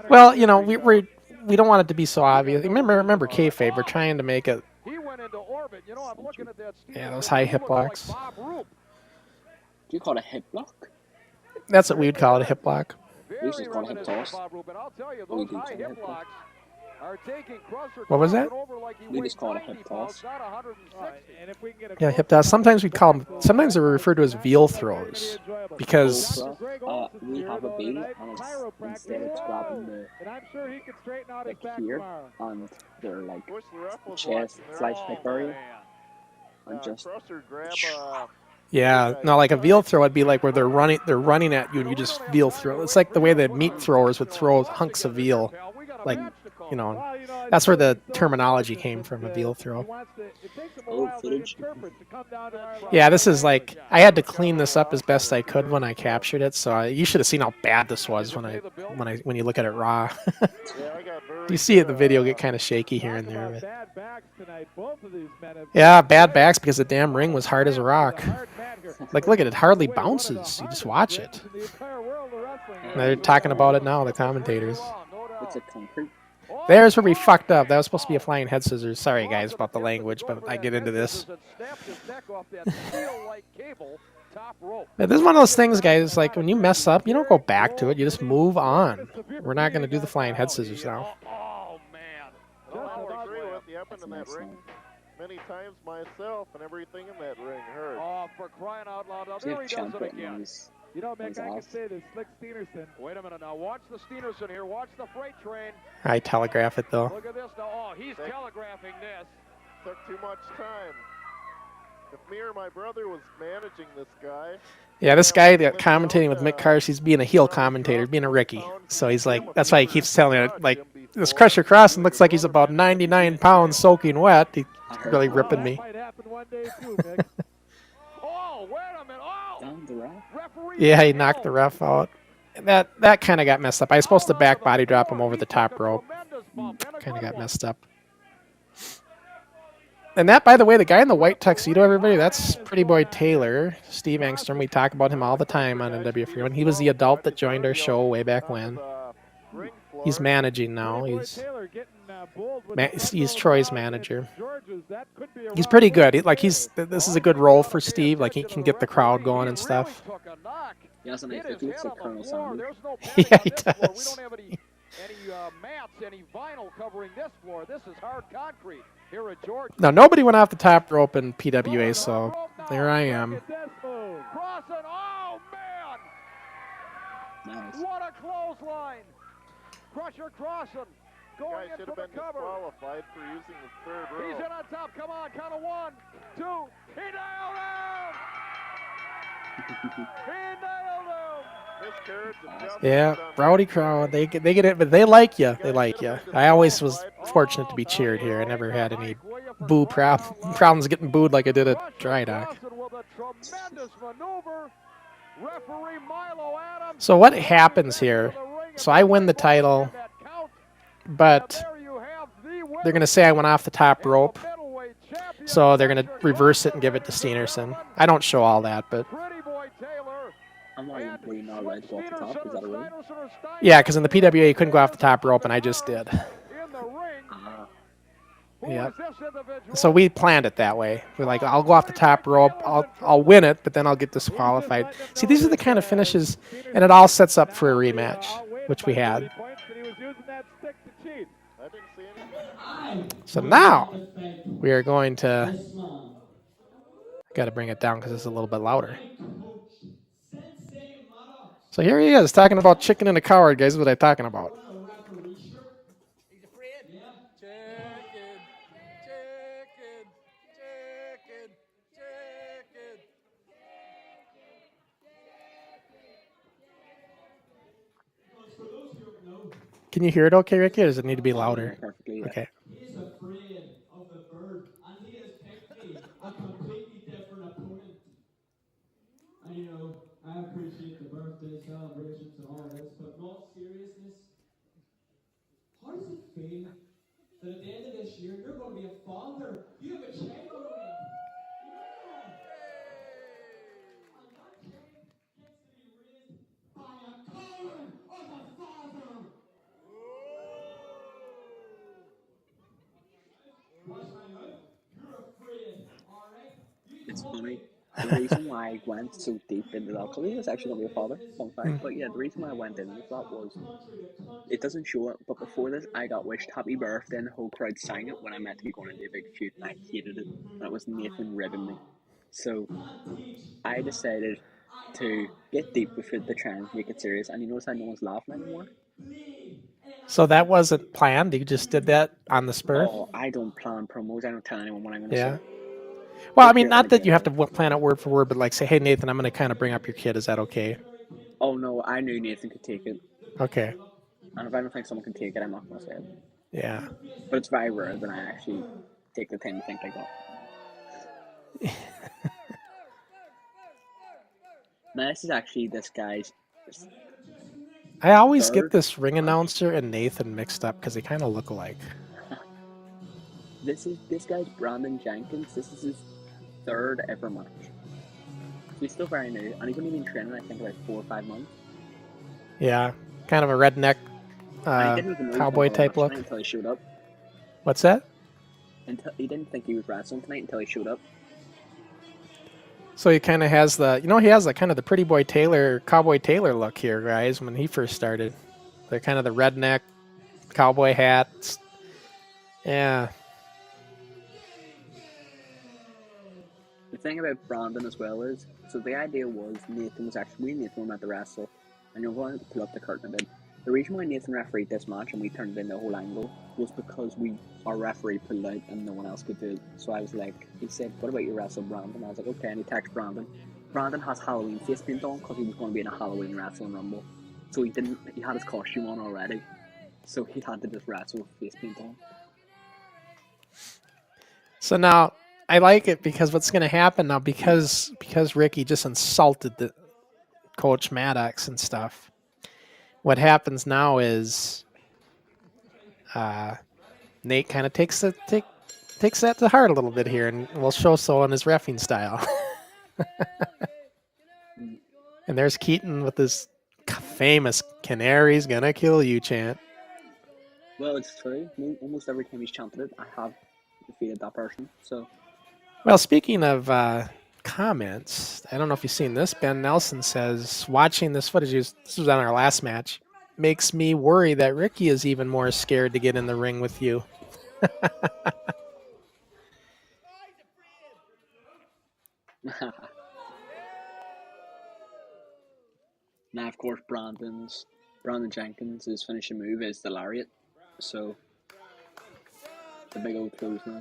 Well, you know, we don't want it to be so obvious. Remember kayfabe. We're trying to make it. He went into orbit. You know, I'm looking at that. Yeah, those high hip blocks. Do you call it a hip block? That's what we would call it, a hip block. We used to call it hip toss. I'll tell you, Or we those do high call it hip hip block. blocks are taking Crusher What was that? over like he We weighed just call it a 90 hip toss. pounds, not 160. And if we can get a Yeah, hip toss. Sometimes we call them. Sometimes they were referred to as veal throws because We have a veil, and instead it's grabbing the here and they're like Wish the ref was chest watching slash there. hip area, and just Crusher grab yeah, no, like a veal throw would be like where they're running at you and you just veal throw. It's like the way that meat throwers would throw hunks of veal, like you know, that's where the terminology came from, a veal throw. footage. Yeah, this is like I had to clean this up as best I could when I captured it. So you should have seen how bad this was when you look at it raw. You see it in the video get kind of shaky here and there. But yeah, bad backs because the damn ring was hard as a rock. Like, look at it, hardly bounces. You just watch it. And they're talking about it now, the commentators. It's a concrete. There's where we fucked up. That was supposed to be a flying head scissors. Sorry, guys, about the language, but I get into this. But this is one of those things, guys, like when you mess up, you don't go back to it. You just move on. We're not going to do the flying head scissors now. Oh, man. I agree with you. I've been in that ring many times myself, and everything in that ring hurt. Oh, for crying out loud. Now, See there he if does Champ it it again. knows. You know, Mech, I off. could say this Slick Steenerson. Wait a minute now. Watch the Steenerson here. Watch the freight train. I telegraph it, though. Look at this now. Oh, he's telegraphing this. Took too much time. If me or my brother was managing this guy. Yeah, this guy that commentating with Mick Karsh, he's being a heel commentator, being a Ricky. So he's like, that's why he keeps telling it, like, this Crusher Crossen looks like he's about 99 pounds soaking wet. He's really ripping me. That might happen one day too, Mech. Oh, wait a minute. Oh, Down the ref. referee. Yeah, he knocked the ref out. That kind of got messed up. I was supposed to back body drop him over the top rope. Kind of got messed up. And that, by the way, the guy in the white tuxedo, everybody, that's Pretty Boy Taylor, Steve Engstrom. We talk about him all the time on NWF Rewind. He was the adult that joined our show way back when. He's managing now. He's Troy's manager. He's pretty good. This is a good role for Steve. Like, he can get the crowd going and stuff. He has a nice look. He looks like Colonel Sanders. Yeah, he does. We don't have any mats, any vinyl covering this floor. This is hard concrete here at Georgia. Now, nobody went off the top rope in PWA, so there I am. Crossen, oh man! Nice. What a clothesline! Crusher Crossen going Guy in should for have the been cover. disqualified for using the third He's rope. in on top. Come on, count of 1, 2. He nailed him! He nailed him! Miscarriage of justice Yeah, on rowdy that crowd. play. They get it, but they like you. They like you. I always was fortunate to be cheered here. I never had any boo problems getting booed like I did at Dry Dock. With a tremendous maneuver. Referee Milo Adams. So what happens here? So I win the title, but they're going to say I went off the top rope. So they're going to reverse it and give it to Steenerson. I don't show all that, but I'm not even putting not allowed to go off the top. Is that a rule? yeah, because in the PWA you couldn't go off the top rope, and I just did. Yeah. So we planned it that way. We're like, I'll go off the top rope, I'll win it, but then I'll get disqualified. See, these are the kind of finishes, and it all sets up for a rematch, which we had. So now we are going to. Got to bring it down because it's a little bit louder. So here he is talking about chicken and a coward, guys. What I'm talking about. Can you hear it okay, Ricky, or does it need to be louder? Perfectly. Yeah. Okay. He's afraid of the bird, and he has picked me a completely different opponent. And you know, I appreciate the birthday celebrations and all this, but in all seriousness, how does it feel that at the end of this year you're going to be a father? You have a child on the way. Yeah. And that child gets to be raised by a coward of a father. Watch my mouth. You're afraid, all right? It's funny. The reason why I went so deep into that, because he was actually going to be a father, fun fact. But yeah, the reason why I went into that was, it doesn't show it, but before this, I got wished happy birthday and the whole crowd sang it when I meant to be going into a big feud, and I hated it. And it was Nathan ribbing me. So I decided to get deep with it to try and make it serious. And you notice how no one's laughing anymore? So that wasn't planned? You just did that on the spur? Oh, I don't plan promos. I don't tell anyone what I'm going to Yeah. say. Well, I mean, not that you have to plan it word for word, but like say, hey, Nathan, I'm going to kind of bring up your kid. Is that okay? Oh, no, I knew Nathan could take it. Okay. And if I don't think someone can take it, I'm not going to say it. Yeah. But it's very rare that I actually take the time to think like that. Now, this is actually this guy's... I always third get this ring announcer and Nathan mixed up because they kind of look alike. This guy's Brandon Jenkins. This is his third ever match. So he's still very new, and he's only been training, I think, about 4 or 5 months. Yeah. Kind of a redneck And he didn't even know he was cowboy gonna type wrestle look. tonight until he showed up. What's that? He didn't think he was wrestling tonight until he showed up. So he kind of has he has the kind of the pretty boy Taylor, cowboy Taylor look here, guys, when he first started. They're kind of the redneck, cowboy hats. Yeah. The thing about Brandon as well is, so the idea was Nathan were meant to wrestle, and you're going to pull up the curtain a bit. The reason why Nathan refereed this match and we turned it into a whole angle was because our referee pulled out and no one else could do it. So I was like, he said, what about you wrestle Brandon? I was like, okay, and he texted Brandon. Brandon has Halloween face paint on because he was going to be in a Halloween wrestling rumble. So he had his costume on already. So he had to just wrestle with face paint on. So now I like it because what's going to happen now, because Ricky just insulted the Coach Maddox and stuff. What happens now is Nate kind of takes that to heart a little bit here, and will show so in his reffing style. And there's Keaton with his famous "Canary's gonna kill you" chant. Well, it's true. Almost every time he's chanted it, I have defeated that person. So. Well, speaking of comments, I don't know if you've seen this. Ben Nelson says, watching this footage, this was on our last match, makes me worry that Ricky is even more scared to get in the ring with you. Now, of course, Brandon Jenkins' finishing move is the lariat. So, the big old close now.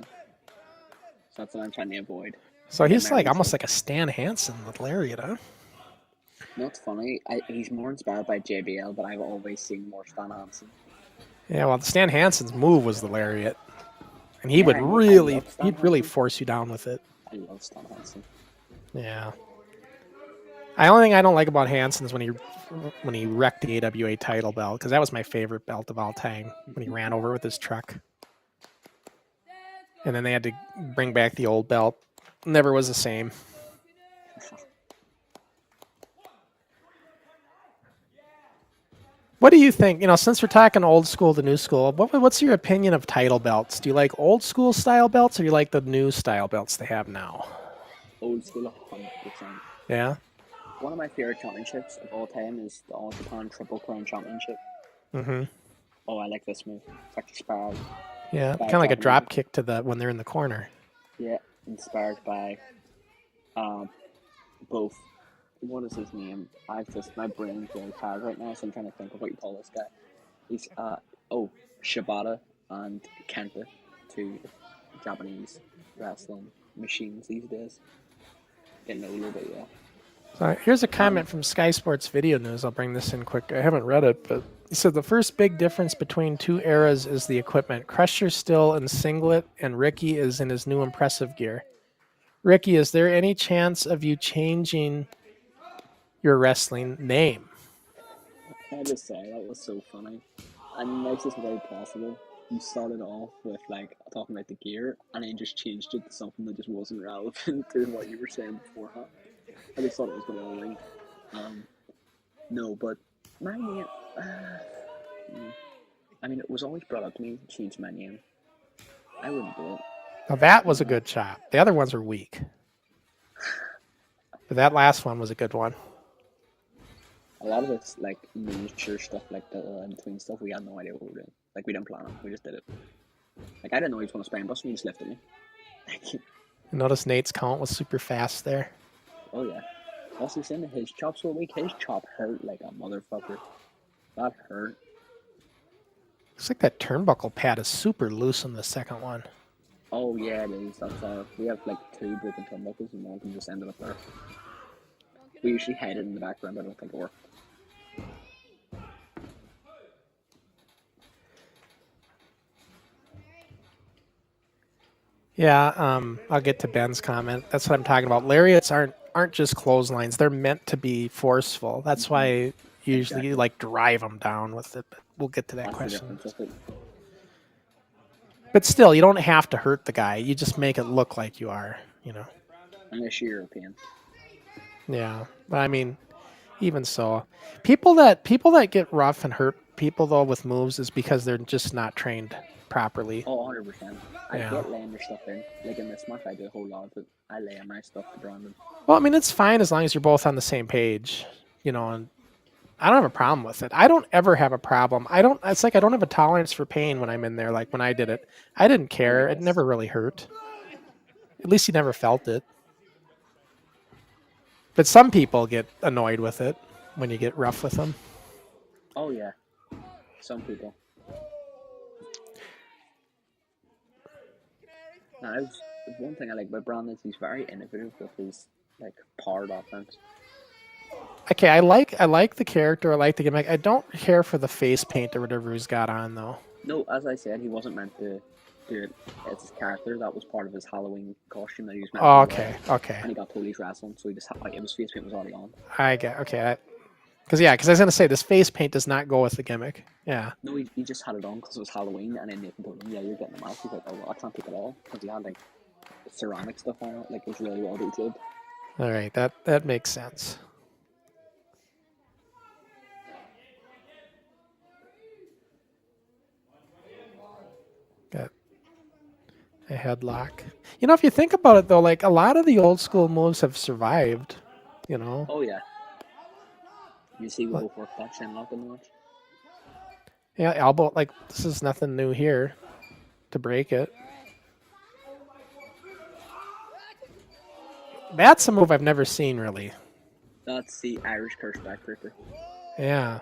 So that's what I'm trying to avoid. So he's like almost like a Stan Hansen with lariat, huh? No, it's funny. He's more inspired by JBL, but I've always seen more Stan Hansen. Yeah, well, Stan Hansen's move was the lariat, and he'd really force you down with it. I love Stan Hansen. Yeah. The only thing I don't like about Hansen is when he wrecked the AWA title belt, because that was my favorite belt of all time when he ran over with his truck. And then they had to bring back the old belt. Never was the same. What do you think? Since we're talking old school to new school, what's your opinion of title belts? Do you like old school style belts, or do you like the new style belts they have now? Old school, 100%. Yeah? One of my favorite championships of all time is the All Japan Triple Crown Championship. Mm-hmm. Oh, I like this move. It's actually inspired. Yeah, kind of like a drop kick to when they're in the corner. Yeah, inspired by both. What is his name? My brain's really tired right now, so I'm trying to think of what you call this guy. He's Shibata and Kenta, two Japanese wrestling machines these days. Getting older, but yeah. So here's a comment from Sky Sports Video News. I'll bring this in quick. I haven't read it, but So the first big difference between two eras is the equipment. Crusher's still in singlet, and Ricky is in his new impressive gear. Ricky, is there any chance of you changing your wrestling name? I just say that was so funny, and it makes this very possible. You started off with like talking about the gear, and then just changed it to something that just wasn't relevant to what you were saying beforehand. I just thought it was going to link. No, but my name. I mean, it was always brought up to me to change my name. I wouldn't do it. Now that was a good shot. The other ones are weak. But that last one was a good one. A lot of this, like, miniature stuff, like the in-between stuff, we had no idea what we were doing. Like, we didn't plan it. We just did it. Like, I didn't know he was going to spam bus, and he just lifted me. Notice Nate's count was super fast there. Oh, yeah. Also, saying that his chops were weak. His chop hurt like a motherfucker. That hurt. Looks like that turnbuckle pad is super loose on the second one. Oh, yeah, it is. That's we have, like, 2 broken turnbuckles, and one of them just ended up there. We usually hide it in the background, but I don't think it worked. Yeah, I'll get to Ben's comment. That's what I'm talking about. Lariats aren't just clotheslines. They're meant to be forceful. That's why you usually like drive them down with it. But we'll get to that That's question. the difference with it. But still, you don't have to hurt the guy. You just make it look like you are, you know. Unless you're European. Yeah, but I mean, even so, people that get rough and hurt people though with moves is because they're just not trained properly. Oh, 100%. I Yeah. get laying your stuff in. Like in this match, I do a whole lot of it. I lay in my stuff to Brandon. Well, I mean, it's fine as long as you're both on the same page, you know, and I don't have a problem with it. I don't ever have a problem. It's like I don't have a tolerance for pain when I'm in there. Like when I did it, I didn't care. It never really hurt. At least you never felt it. But some people get annoyed with it when you get rough with them. Oh, yeah. Some people. Now, one thing I like about Brandon is he's very innovative with his like powered offense. Okay, I like the character. I like the gimmick. I don't care for the face paint or whatever he's got on though. No, as I said, he wasn't meant to do it as his character. That was part of his Halloween costume that he was meant Oh, to wear. okay. And he got police wrestling, so he just had, like, his face paint was already on. I get okay. Because I was gonna say this face paint does not go with the gimmick. Yeah. No, he just had it on because it was Halloween, and then Nathan told him, "Yeah, you're getting them out." He's like, "Oh, well, I can't take it all," because he had like ceramic stuff on it, like it was really well detailed. All right, that makes sense. Got a headlock. You know, if you think about it though, like a lot of the old school moves have survived. You know. Oh yeah. You see, we both work that chin lock in the match. Yeah, elbow. Like this is nothing new here to break it. That's a move I've never seen really. That's the Irish curse backbreaker. Yeah.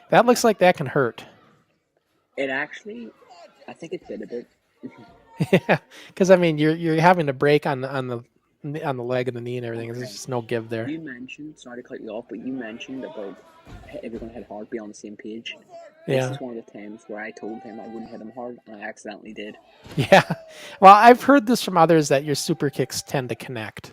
That looks like that can hurt. It actually, I think it did a bit. Yeah, because I mean, you're having to break on the leg and the knee and everything. There's just no give there. You mentioned, sorry to cut you off, but you mentioned about if you're going to hit hard, be on the same page. Yeah. This is one of the times where I told him I wouldn't hit him hard, and I accidentally did. Yeah. Well, I've heard this from others that your super kicks tend to connect.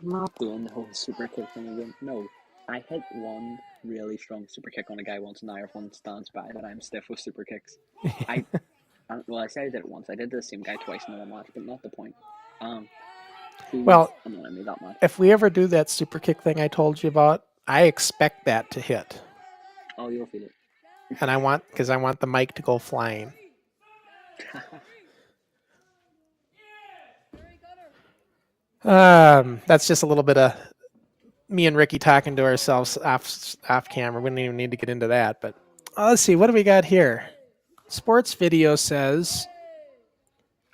I'm not doing the whole super kick thing again. No, I hit one really strong super kick on a guy once, and now everyone stands by that I'm stiff with super kicks. I say I did it once. I did the same guy twice in one match, but not the point. Well, annoying me that much. If we ever do that super kick thing I told you about, I expect that to hit. Oh, you'll feel it. And I want the mic to go flying. That's just a little bit of me and Ricky talking to ourselves off camera. We don't even need to get into that, but let's see, what do we got here? Sports Video says,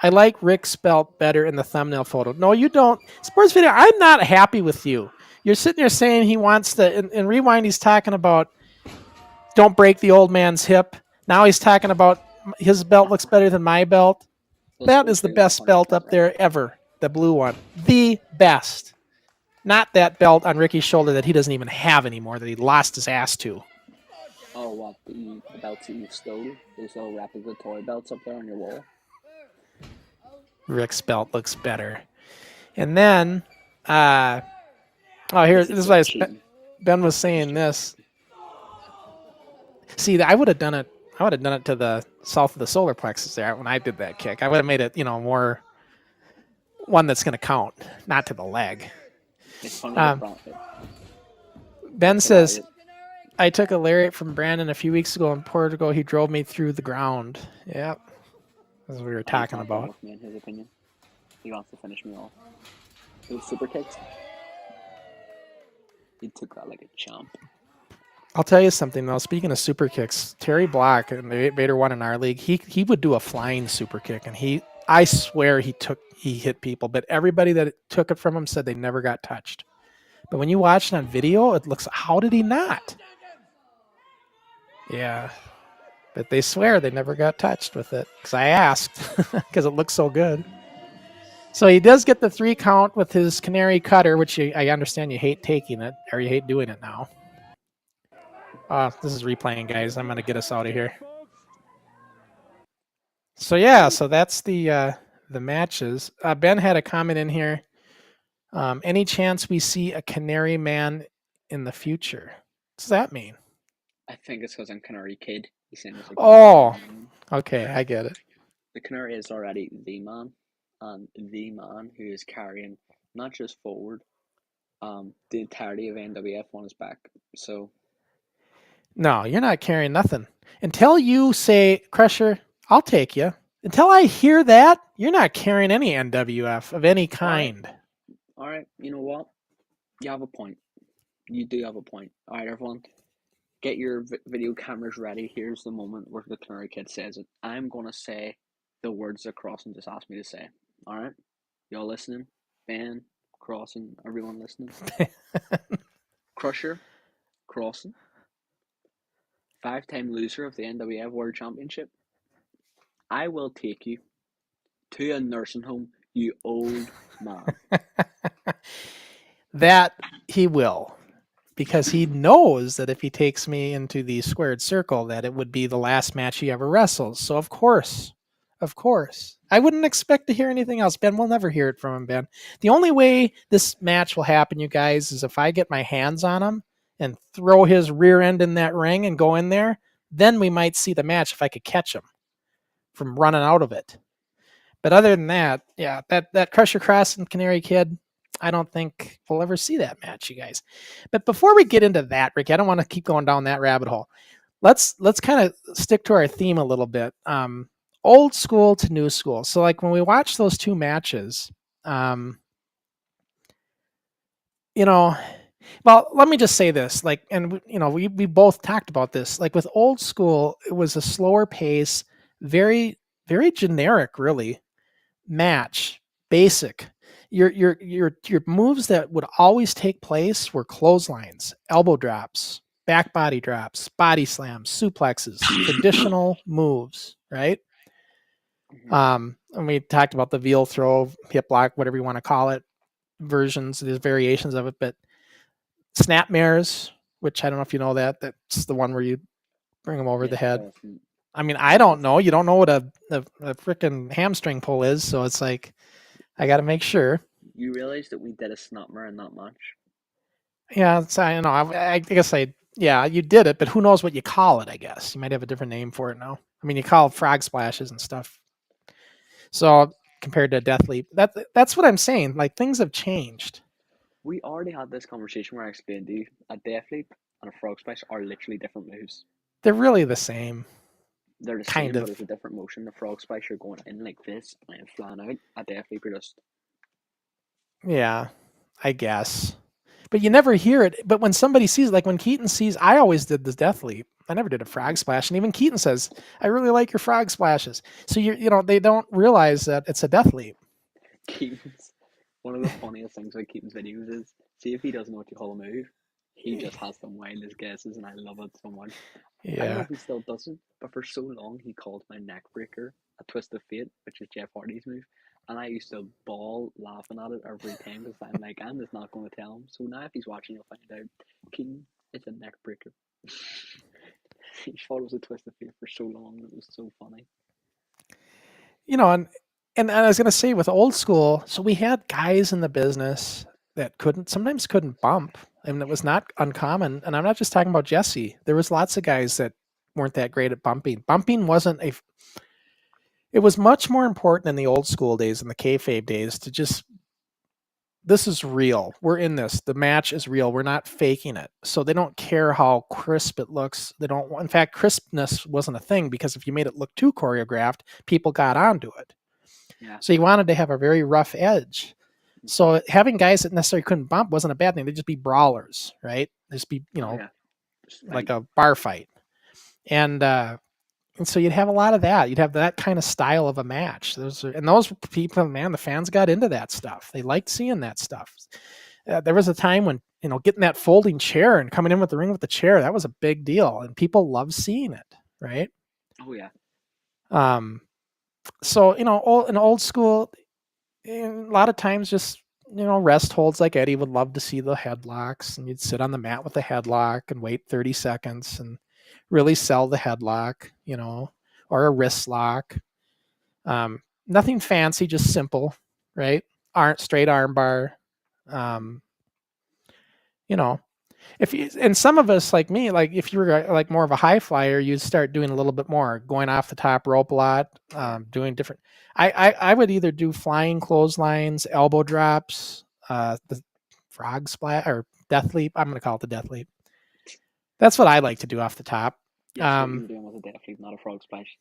I like Rick's belt better in the thumbnail photo. No, you don't. Sports Video, I'm not happy with you. You're sitting there saying he wants to, in Rewind, he's talking about don't break the old man's hip. Now he's talking about his belt looks better than my belt. That is the best belt up there ever. The blue one. The best. Not that belt on Ricky's shoulder that he doesn't even have anymore, that he lost his ass to. Oh, what, the belts that you stole? Those little replica toy belts up there on your wall? Rick's belt looks better. And then, oh, here, this is just why cheating. Ben was saying this. See, I would have done it. I would have done it to the south of the solar plexus there when I did that kick. I would have made it, more one that's going to count, not to the leg. It's funny the front. Ben That's says, hilarious. I took a lariat from Brandon a few weeks ago in Portugal. He drove me through the ground. Yep. That's what we were talking He's not about. with me in his opinion. He wants to finish me off. Those super kicks. He took that like a champ. I'll tell you something though. Speaking of super kicks, Terry Block and the Vader one in our league, he would do a flying super kick, and I swear he hit people, but everybody that took it from him said they never got touched. But when you watch it on video, it looks, how did he not? Yeah, but they swear they never got touched with it because I asked because it looks so good. So he does get the 3 count with his canary cutter, which I understand you hate taking it or you hate doing it now. This is replaying, guys. I'm going to get us out of here. So yeah, so that's the matches. Ben had a comment in here. Any chance we see a Canary Man in the future? What does that mean? I think it's because I'm Canary Kid. He's saying it's like, Oh, okay, I get it. The Canary is already the man, and the man who is carrying not just Forward, the entirety of NWF on his back. So No, you're not carrying nothing. Until you say, Crusher, I'll take you. Until I hear that, you're not carrying any NWF of any kind. All right, you know what? You have a point. You do have a point. All right, everyone, get your video cameras ready. Here's the moment where the Canary Kid says it. I'm going to say the words that Crossen just asked me to say. All right? Y'all listening? Ben, Crossen, everyone listening? Crusher, Crossen, 5-time loser of the NWF World Championship. I will take you to a nursing home, you old man. That he will. Because he knows that if he takes me into the squared circle, that it would be the last match he ever wrestles. So of course, I wouldn't expect to hear anything else. Ben, we'll never hear it from him, Ben. The only way this match will happen, you guys, is if I get my hands on him and throw his rear end in that ring and go in there. Then we might see the match if I could catch him from running out of it. But other than that, yeah, that Crusher Cross and Canary Kid, I don't think we'll ever see that match, you guys. But before we get into that, Ricky, I don't want to keep going down that rabbit hole. Let's kind of stick to our theme a little bit. Old school to new school. So like when we watch those 2 matches, well, let me just say this, like, and we both talked about this, like with old school, it was a slower pace, very, very generic, really, match, basic. Your moves that would always take place were clotheslines, elbow drops, back body drops, body slams, suplexes, traditional moves, right? And we talked about the veal throw, hip lock, whatever you want to call it, versions, there's variations of it, but snapmares, which I don't know if you know that, that's the one where you bring them over the head. I mean, I don't know. You don't know what a freaking hamstring pull is, so it's like, I got to make sure. You realize that we did a snapmare in that match? Yeah, I know. I guess you did it, but who knows what you call it, I guess. You might have a different name for it now. I mean, you call it frog splashes and stuff. So compared to a death leap, that's what I'm saying. Like, things have changed. We already had this conversation where I explained to you a death leap and a frog splash are literally different moves. They're really the same. They're the kind same, of. but it's a different motion. The frog splash, you're going in like this and flying out. A death leap, you're just... Yeah, I guess. But you never hear it. But when somebody sees, like when Keaton sees, I always did this death leap. I never did a frog splash. And even Keaton says, I really like your frog splashes. So they don't realize that it's a death leap. Keaton's, one of the funniest things about Keaton's videos is, see if he doesn't know what you call a move, he just has the wildest guesses, and I love it so much. Yeah. I don't know if he still doesn't, but for so long he called my neck breaker a twist of fate, which is Jeff Hardy's move, and I used to bawl laughing at it every time because I'm like, I'm just not going to tell him. So now if he's watching, you'll find out, Keaton, it's a neck breaker. He thought it was a twist of fate for so long. It was so funny. You know, and I was gonna say with old school, so we had guys in the business that sometimes couldn't bump, and it was not uncommon. And I'm not just talking about Jesse. There was lots of guys that weren't that great at bumping. Bumping wasn't a. It was much more important in the old school days, in the kayfabe days, to just, this is real. We're in this. The match is real. We're not faking it. So they don't care how crisp it looks. They don't. In fact, crispness wasn't a thing, because if you made it look too choreographed, people got onto it. Yeah. So you wanted to have a very rough edge. So having guys that necessarily couldn't bump wasn't a bad thing. They'd just be brawlers, right? They'd just be, like a bar fight. And so you'd have a lot of that. You'd have that kind of style of a match. Those people, man, the fans got into that stuff. They liked seeing that stuff. There was a time when, getting that folding chair and coming in with the ring with the chair, that was a big deal, and people loved seeing it, right? Oh yeah. So in old school, a lot of times just rest holds, like Eddie would love to see the headlocks, and you'd sit on the mat with the headlock and wait 30 seconds and really sell the headlock, or a wrist lock. Nothing fancy, just simple, right? Straight arm bar. And some of us, like me, like if you were like more of a high flyer, you'd start doing a little bit more, going off the top rope a lot, doing different. I would either do flying clotheslines, elbow drops, the frog splash or death leap. I'm going to call it the death leap. That's what I like to do off the top. Yes, what you were doing was a death leap, not a frog splash.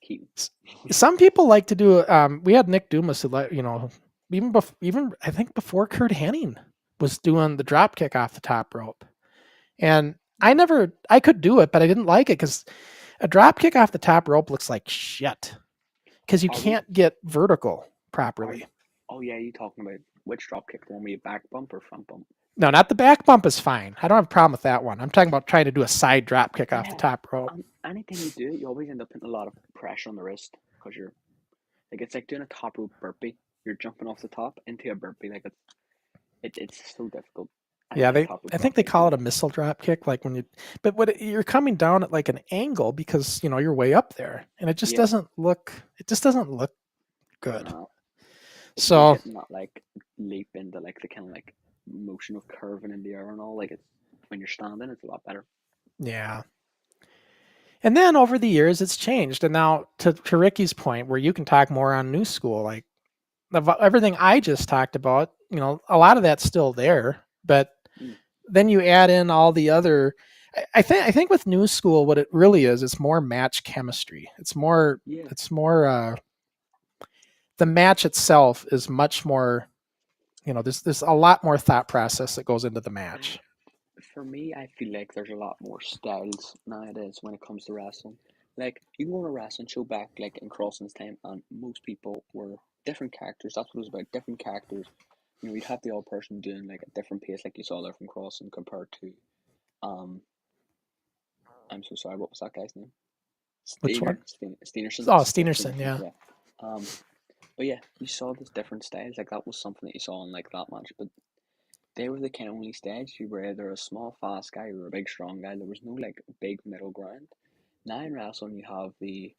Some people like to do. We had Nick Dumas, who, even I think before Kurt Hennig was doing the drop kick off the top rope. And I could do it, but I didn't like it because a drop kick off the top rope looks like shit because you can't get vertical properly. Oh yeah, you talking about which drop kick? The one where you back bump or front bump? No, not the back bump is fine. I don't have a problem with that one. I'm talking about trying to do a side drop kick off the top rope. Anything you do, you always end up putting a lot of pressure on the wrist because it's like doing a top rope burpee. You're jumping off the top into a burpee. Like it's so difficult. Yeah, I think they call it a missile drop kick, like when you're coming down at like an angle because you're way up there, and it just doesn't look good. No. So getting that like leap into like the kind of like motion of curving in the air and all, like it's when you're standing, it's a lot better. Yeah. And then over the years, it's changed, and now to Ricky's point, where you can talk more on new school, like everything I just talked about, a lot of that's still there, but then you add in all the other. I think with new school, what it really is, it's more match chemistry. It's more. The match itself is much more. There's a lot more thought process that goes into the match. For me, I feel like there's a lot more styles nowadays when it comes to wrestling. Like you go on a wrestling show back, like in Crossen's time, and most people were different characters. That's what it was about. Different characters. You'd have the old person doing like a different pace, like you saw there from Crossen, compared to, I'm so sorry, what was that guy's name? Which one? Steenerson. Oh, Steenerson, yeah. But yeah, you saw these different styles. Like that was something that you saw in like that match. But they were the kind of only stage you were either a small fast guy or a big strong guy. There was no like big middle ground. Now in wrestling, you have the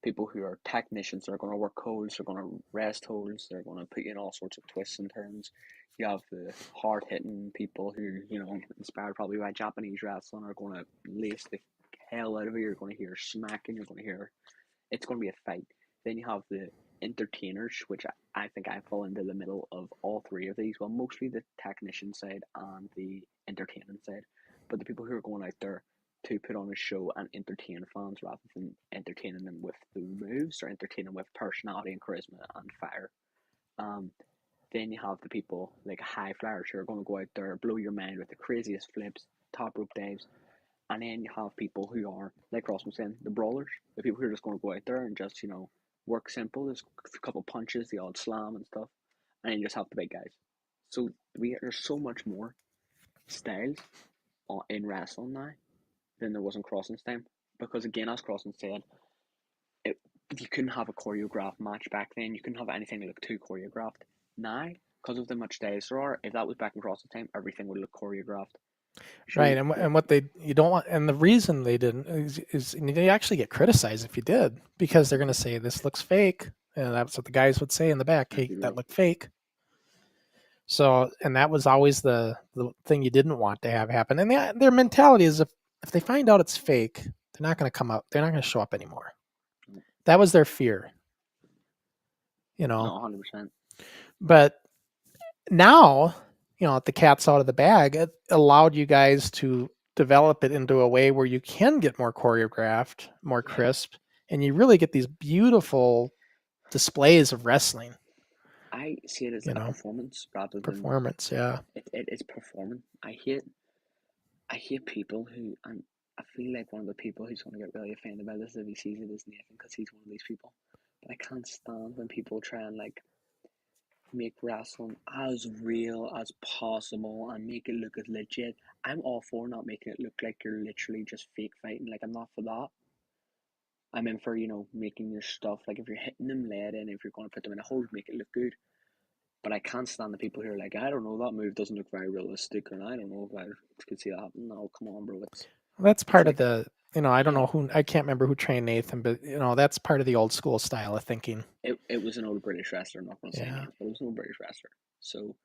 people who are technicians. They're going to work holds, they're going to rest holds, they're going to put you in all sorts of twists and turns. You have the hard hitting people who, inspired probably by Japanese wrestling, are going to lace the hell out of it. You're going to hear smacking, you're going to hear, it's going to be a fight. Then you have the entertainers, which I think I fall into the middle of all three of these. Well, mostly the technician side and the entertaining side. But the people who are going out there to put on a show and entertain fans rather than entertaining them with the moves or entertaining with personality and charisma and fire. Then you have the people like high flyers who are going to go out there, blow your mind with the craziest flips, top rope dives. And then you have people who are, like Ross was saying, the brawlers, the people who are just going to go out there and just, work simple. There's a couple punches, the odd slam and stuff. And then you just have the big guys. So there's so much more styles in wrestling now than there was in Crossen's time. Because again, as Crossen said, you couldn't have a choreographed match back then. You couldn't have anything that looked too choreographed. Now, because of the much styles there are, if that was back in Crossen's time, everything would look choreographed. Right, and what you don't want, and the reason they didn't is they actually get criticized if you did, because they're going to say this looks fake, and that's what the guys would say in the back. Hey, that looked fake. So, and that was always the thing you didn't want to have happen. And their mentality is if they find out it's fake, they're not going to come up. They're not going to show up anymore. That was their fear. You know. No, 100%. But now, you know, the cat's out of the bag. It allowed you guys to develop it into a way where you can get more choreographed, more crisp, and you really get these beautiful displays of wrestling. I see it as a performance rather than performance. Yeah, it's performing. I hate people who, and I feel like one of the people who's going to get really offended by this if he sees it is Nathan, because he's one of these people. But I can't stand when people try and like make wrestling as real as possible and make it look as legit. I'm all for not making it look like you're literally just fake fighting. Like, I'm not for that. I'm in for, you know, making your stuff, like if you're hitting them lead and if you're going to put them in a hold, make it look good. But I can't stand the people who are like, I don't know, that move doesn't look very realistic, and I don't know if I could see that happen. No, come on, bro. That's part of the, you know, I don't know who, I can't remember who trained Nathan, but, you know, that's part of the old school style of thinking. It was an old British wrestler, I'm not going to say names, but it was an old British wrestler. So,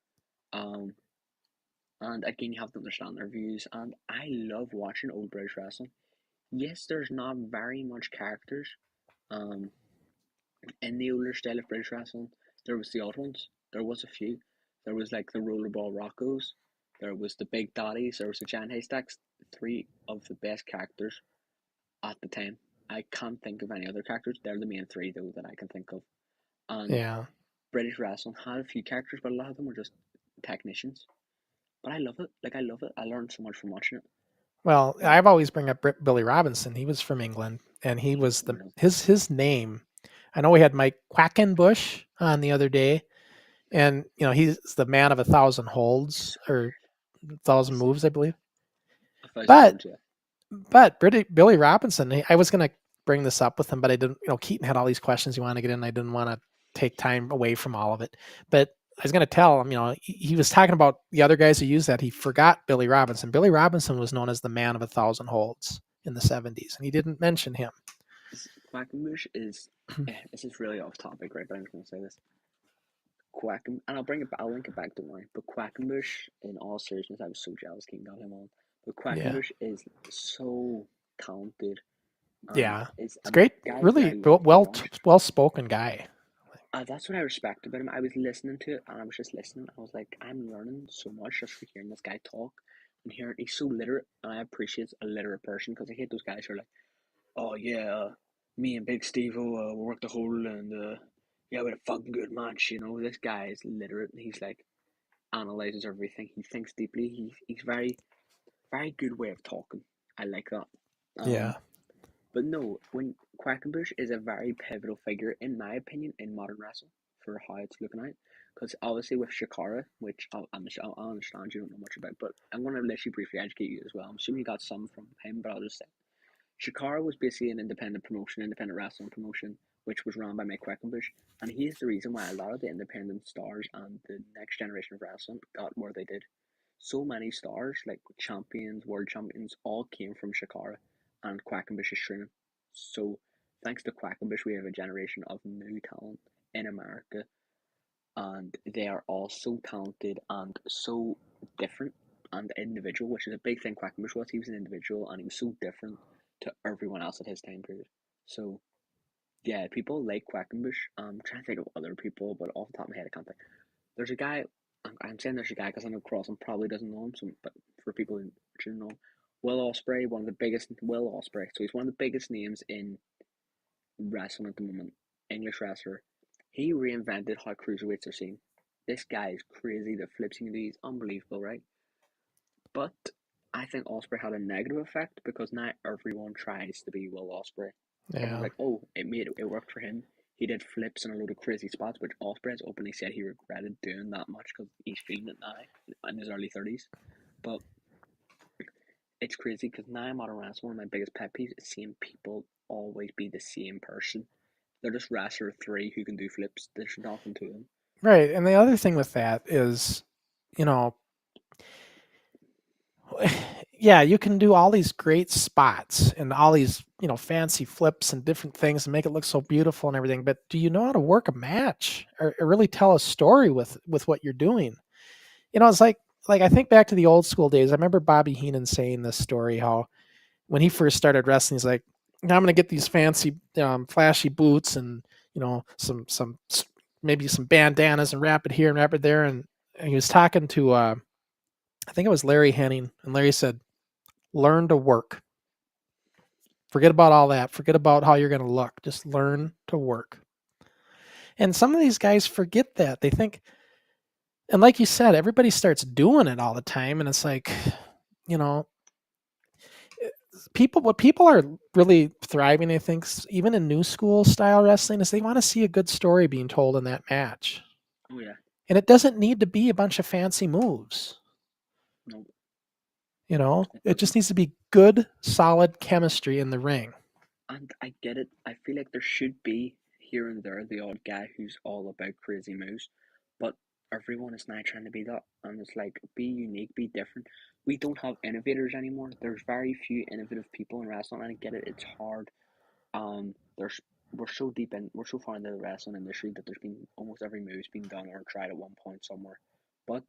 and again, you have to understand their views, and I love watching old British wrestling. Yes, there's not very much characters, in the older style of British wrestling. There was the odd ones. There was a few. There was like the Rollerball Roccos. There was the Big Daddies. There was the Giant Haystacks. 3 of the best characters at the time. I can't think of any other characters. They're the main 3 though that I can think of. And British wrestling had a few characters, but a lot of them were just technicians. But I love it. Like, I love it. I learned so much from watching it. Well, I've always bring up Billy Robinson. He was from England, and he was his name. I know we had Mike Quackenbush on the other day, and you know he's the man of 1,000 holds or 1,000 moves, I believe. But Billy Robinson, I was going to bring this up with him, but I didn't. You know, Keaton had all these questions he wanted to get in. I didn't want to take time away from all of it, but I was going to tell him, you know, he was talking about the other guys who used that. He forgot Billy Robinson. Billy Robinson was known as the man of 1,000 holds in the 70s, and he didn't mention him. Quackenbush is, this is really off topic, right? But I'm just going to say this. And I'll link it back to mine. But Quackenbush, in all seriousness, I was so jealous King got him on. But Quackenbush is so talented. Yeah, it's great. Really well spoken guy. That's what I respect about him. I was listening to it, and I was just listening. I was like, I'm learning so much just for hearing this guy talk and hearing he's so literate, and I appreciate a literate person, because I hate those guys who are like, oh yeah, me and Big Steve we worked the hole, and yeah, we had a fucking good match. You know, this guy is literate. He's like analyzes everything. He thinks deeply. He's very, very good way of talking. I like that. But no, when Quackenbush is a very pivotal figure, in my opinion, in modern wrestling for how it's looking at. Because obviously with Shikara, which I'll understand you don't know much about, but I'm going to let you briefly educate you as well. I'm assuming you got some from him, but I'll just say. Shikara was basically an independent wrestling promotion, which was run by Mike Quackenbush, and he is the reason why a lot of the independent stars and the next generation of wrestling got where they did. So many stars, like champions, world champions, all came from Shikara and Quackenbush's training. So, thanks to Quackenbush, we have a generation of new talent in America, and they are all so talented and so different and individual, which is a big thing Quackenbush was. He was an individual, and he was so different to everyone else at his time period. So, yeah, people like Quackenbush. I'm trying to think of other people, but off the top of my head, I can't think. There's a guy. I'm saying there's a guy because I know Crossen probably doesn't know him. So, but for people who should know, Will Ospreay, one of the biggest. Will Ospreay. So he's one of the biggest names in wrestling at the moment. English wrestler. He reinvented how cruiserweights are seen. This guy is crazy. The flips he can do is unbelievable, right? But I think Ospreay had a negative effect because now everyone tries to be Will Ospreay. Everyone's like, oh, it worked for him. He did flips and a load of crazy spots, which Ospreay's openly said he regretted doing that much because he's feeling it now in his early 30s. But it's crazy because now modern wrestling, one of my biggest pet peeves is seeing people always be the same person. They're just wrestler 3 who can do flips. There's nothing to them. Right, and the other thing with that is, you know, Yeah, you can do all these great spots and all these, fancy flips and different things and make it look so beautiful and everything. But do you know how to work a match or really tell a story with what you're doing? It's like I think back to the old school days. I remember Bobby Heenan saying this story how when he first started wrestling, he's like, "Now I'm going to get these fancy, flashy boots and some maybe some bandanas and wrap it here and wrap it there." And he was talking to I think it was Larry Henning, and Larry said, "Learn to work. Forget about all that. Forget about how you're going to look. Just learn to work." And some of these guys forget that. They think, and like you said, everybody starts doing it all the time, and it's like, you know, what people are really thriving, I think, even in new school style wrestling, is they want to see a good story being told in that match. Oh yeah. And it doesn't need to be a bunch of fancy moves. No. It just needs to be good, solid chemistry in the ring. And I get it. I feel like there should be here and there the odd guy who's all about crazy moves, but everyone is now trying to be that, and it's like be unique, be different. We don't have innovators anymore. There's very few innovative people in wrestling, and I get it. It's hard. There's we're so far into the wrestling industry that there's been almost every move's been done or tried at one point somewhere, but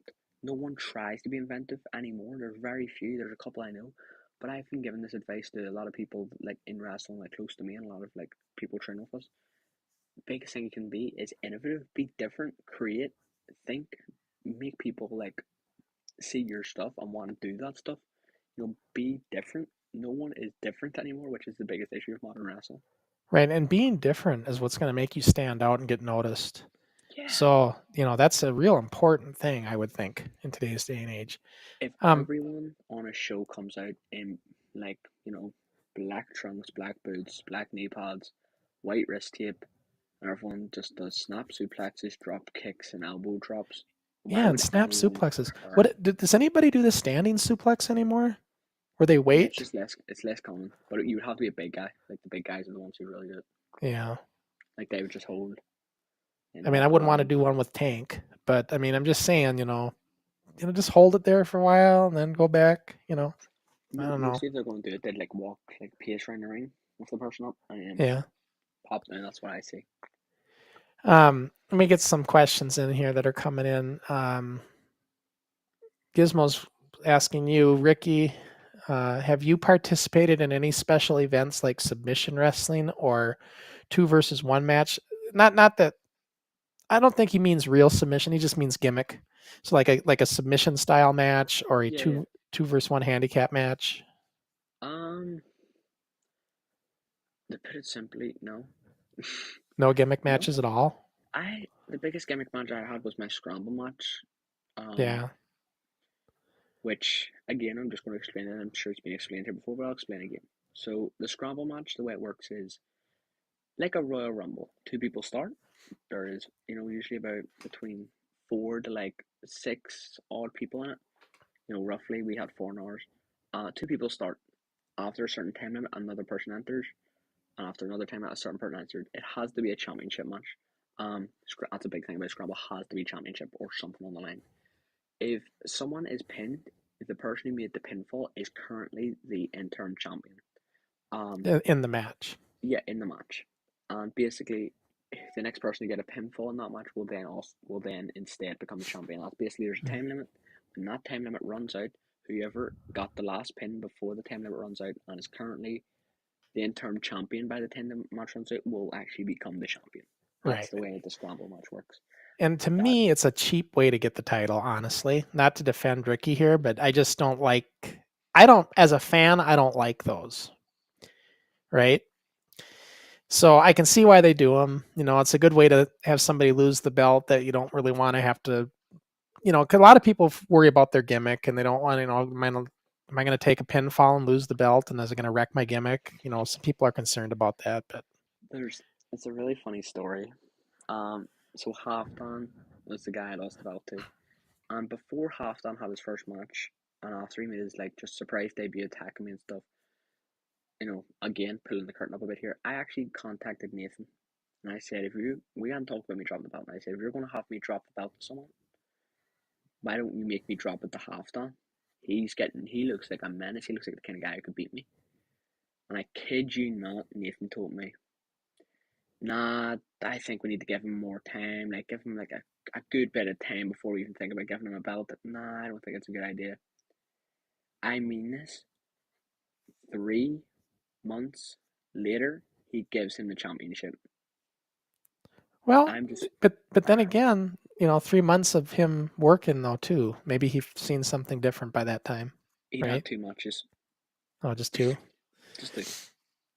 no one tries to be inventive anymore. There's very few. There's a couple I know, but I've been giving this advice to a lot of people like in wrestling, like close to me, and a lot of like people train with us. The biggest thing you can be is innovative, be different, create, think, make people like see your stuff and want to do that stuff. Be different. No one is different anymore, which is the biggest issue of modern wrestling. Right. And being different is what's going to make you stand out and get noticed. Yeah. So, that's a real important thing, I would think, in today's day and age. If everyone on a show comes out in like, black trunks, black boots, black knee pads, white wrist tape, and everyone just does snap suplexes, drop kicks, and elbow drops, why Yeah, and would snap anyone suplexes. care? Does anybody do the standing suplex anymore? Where they Yeah, wait? it's less common, but you would have to be a big guy. Like the big guys are the ones who really do it. Yeah. Like they would just hold. I mean, I wouldn't want to do one with Tank, but I mean, I'm just saying, just hold it there for a while and then go back. I don't know. Mostly if they're going to do it, they'd like walk like pace around the ring with the person up and Yeah. pop down. That's what I see. Let me get some questions in here that are coming in. Gizmo's asking you, Ricky, have you participated in any special events like submission wrestling or 2 versus 1 match? Not that. I don't think he means real submission. He just means gimmick. So like a submission style match or a Yeah. 2 versus 1 handicap match. To put it simply, no. No gimmick matches at all. The biggest gimmick match I had was my scramble match. Yeah. Which again, I'm just going to explain it. I'm sure it's been explained here before, but I'll explain again. So the scramble match, the way it works is like a Royal Rumble. 2 people start. There is, usually about between 4 to like 6 odd people in it. Roughly we had 4 hours. 2 people start. After a certain time limit, another person enters. And after another time limit, a certain person enters. It has to be a championship match. That's a big thing about Scramble. Has to be championship or something on the line. If someone is pinned, if the person who made the pinfall is currently the interim champion. In the match. Yeah, in the match. And basically, the next person to get a pinfall in that match will then instead become the champion. That's basically there's a time limit. When that time limit runs out, whoever got the last pin before the time limit runs out and is currently the interim champion by the time the match runs out will actually become the champion. That's the way the scramble match works. And to me, it's a cheap way to get the title, honestly. Not to defend Ricky here, but I just don't like. As a fan, I don't like those. Right? So I can see why they do them. It's a good way to have somebody lose the belt that you don't really want to have to. Because a lot of people worry about their gimmick and they don't want. Am I going to take a pinfall and lose the belt? And is it going to wreck my gimmick? Some people are concerned about that. But it's a really funny story. So Halfdan was the guy I lost the belt to, and before Halfdan had his first match, and after he made his like just surprise debut attacking me and stuff, again pulling the curtain up a bit here, I actually contacted Nathan, and I said, we hadn't talked about me dropping the belt, and I said, if you're going to have me drop the belt to someone, why don't you make me drop it to Halfdan? He looks like a menace. He looks like the kind of guy who could beat me. And I kid you not, Nathan told me, nah, I think we need to give him more time. Like, give him like a good bit of time before we even think about giving him a belt. Nah, I don't think it's a good idea. I mean this. 3 months later, he gives him the championship. Well, I'm just, but then again, 3 months of him working though too. Maybe he's seen something different by that time. he'd Right? had 2 matches. Oh, just 2? Just 2.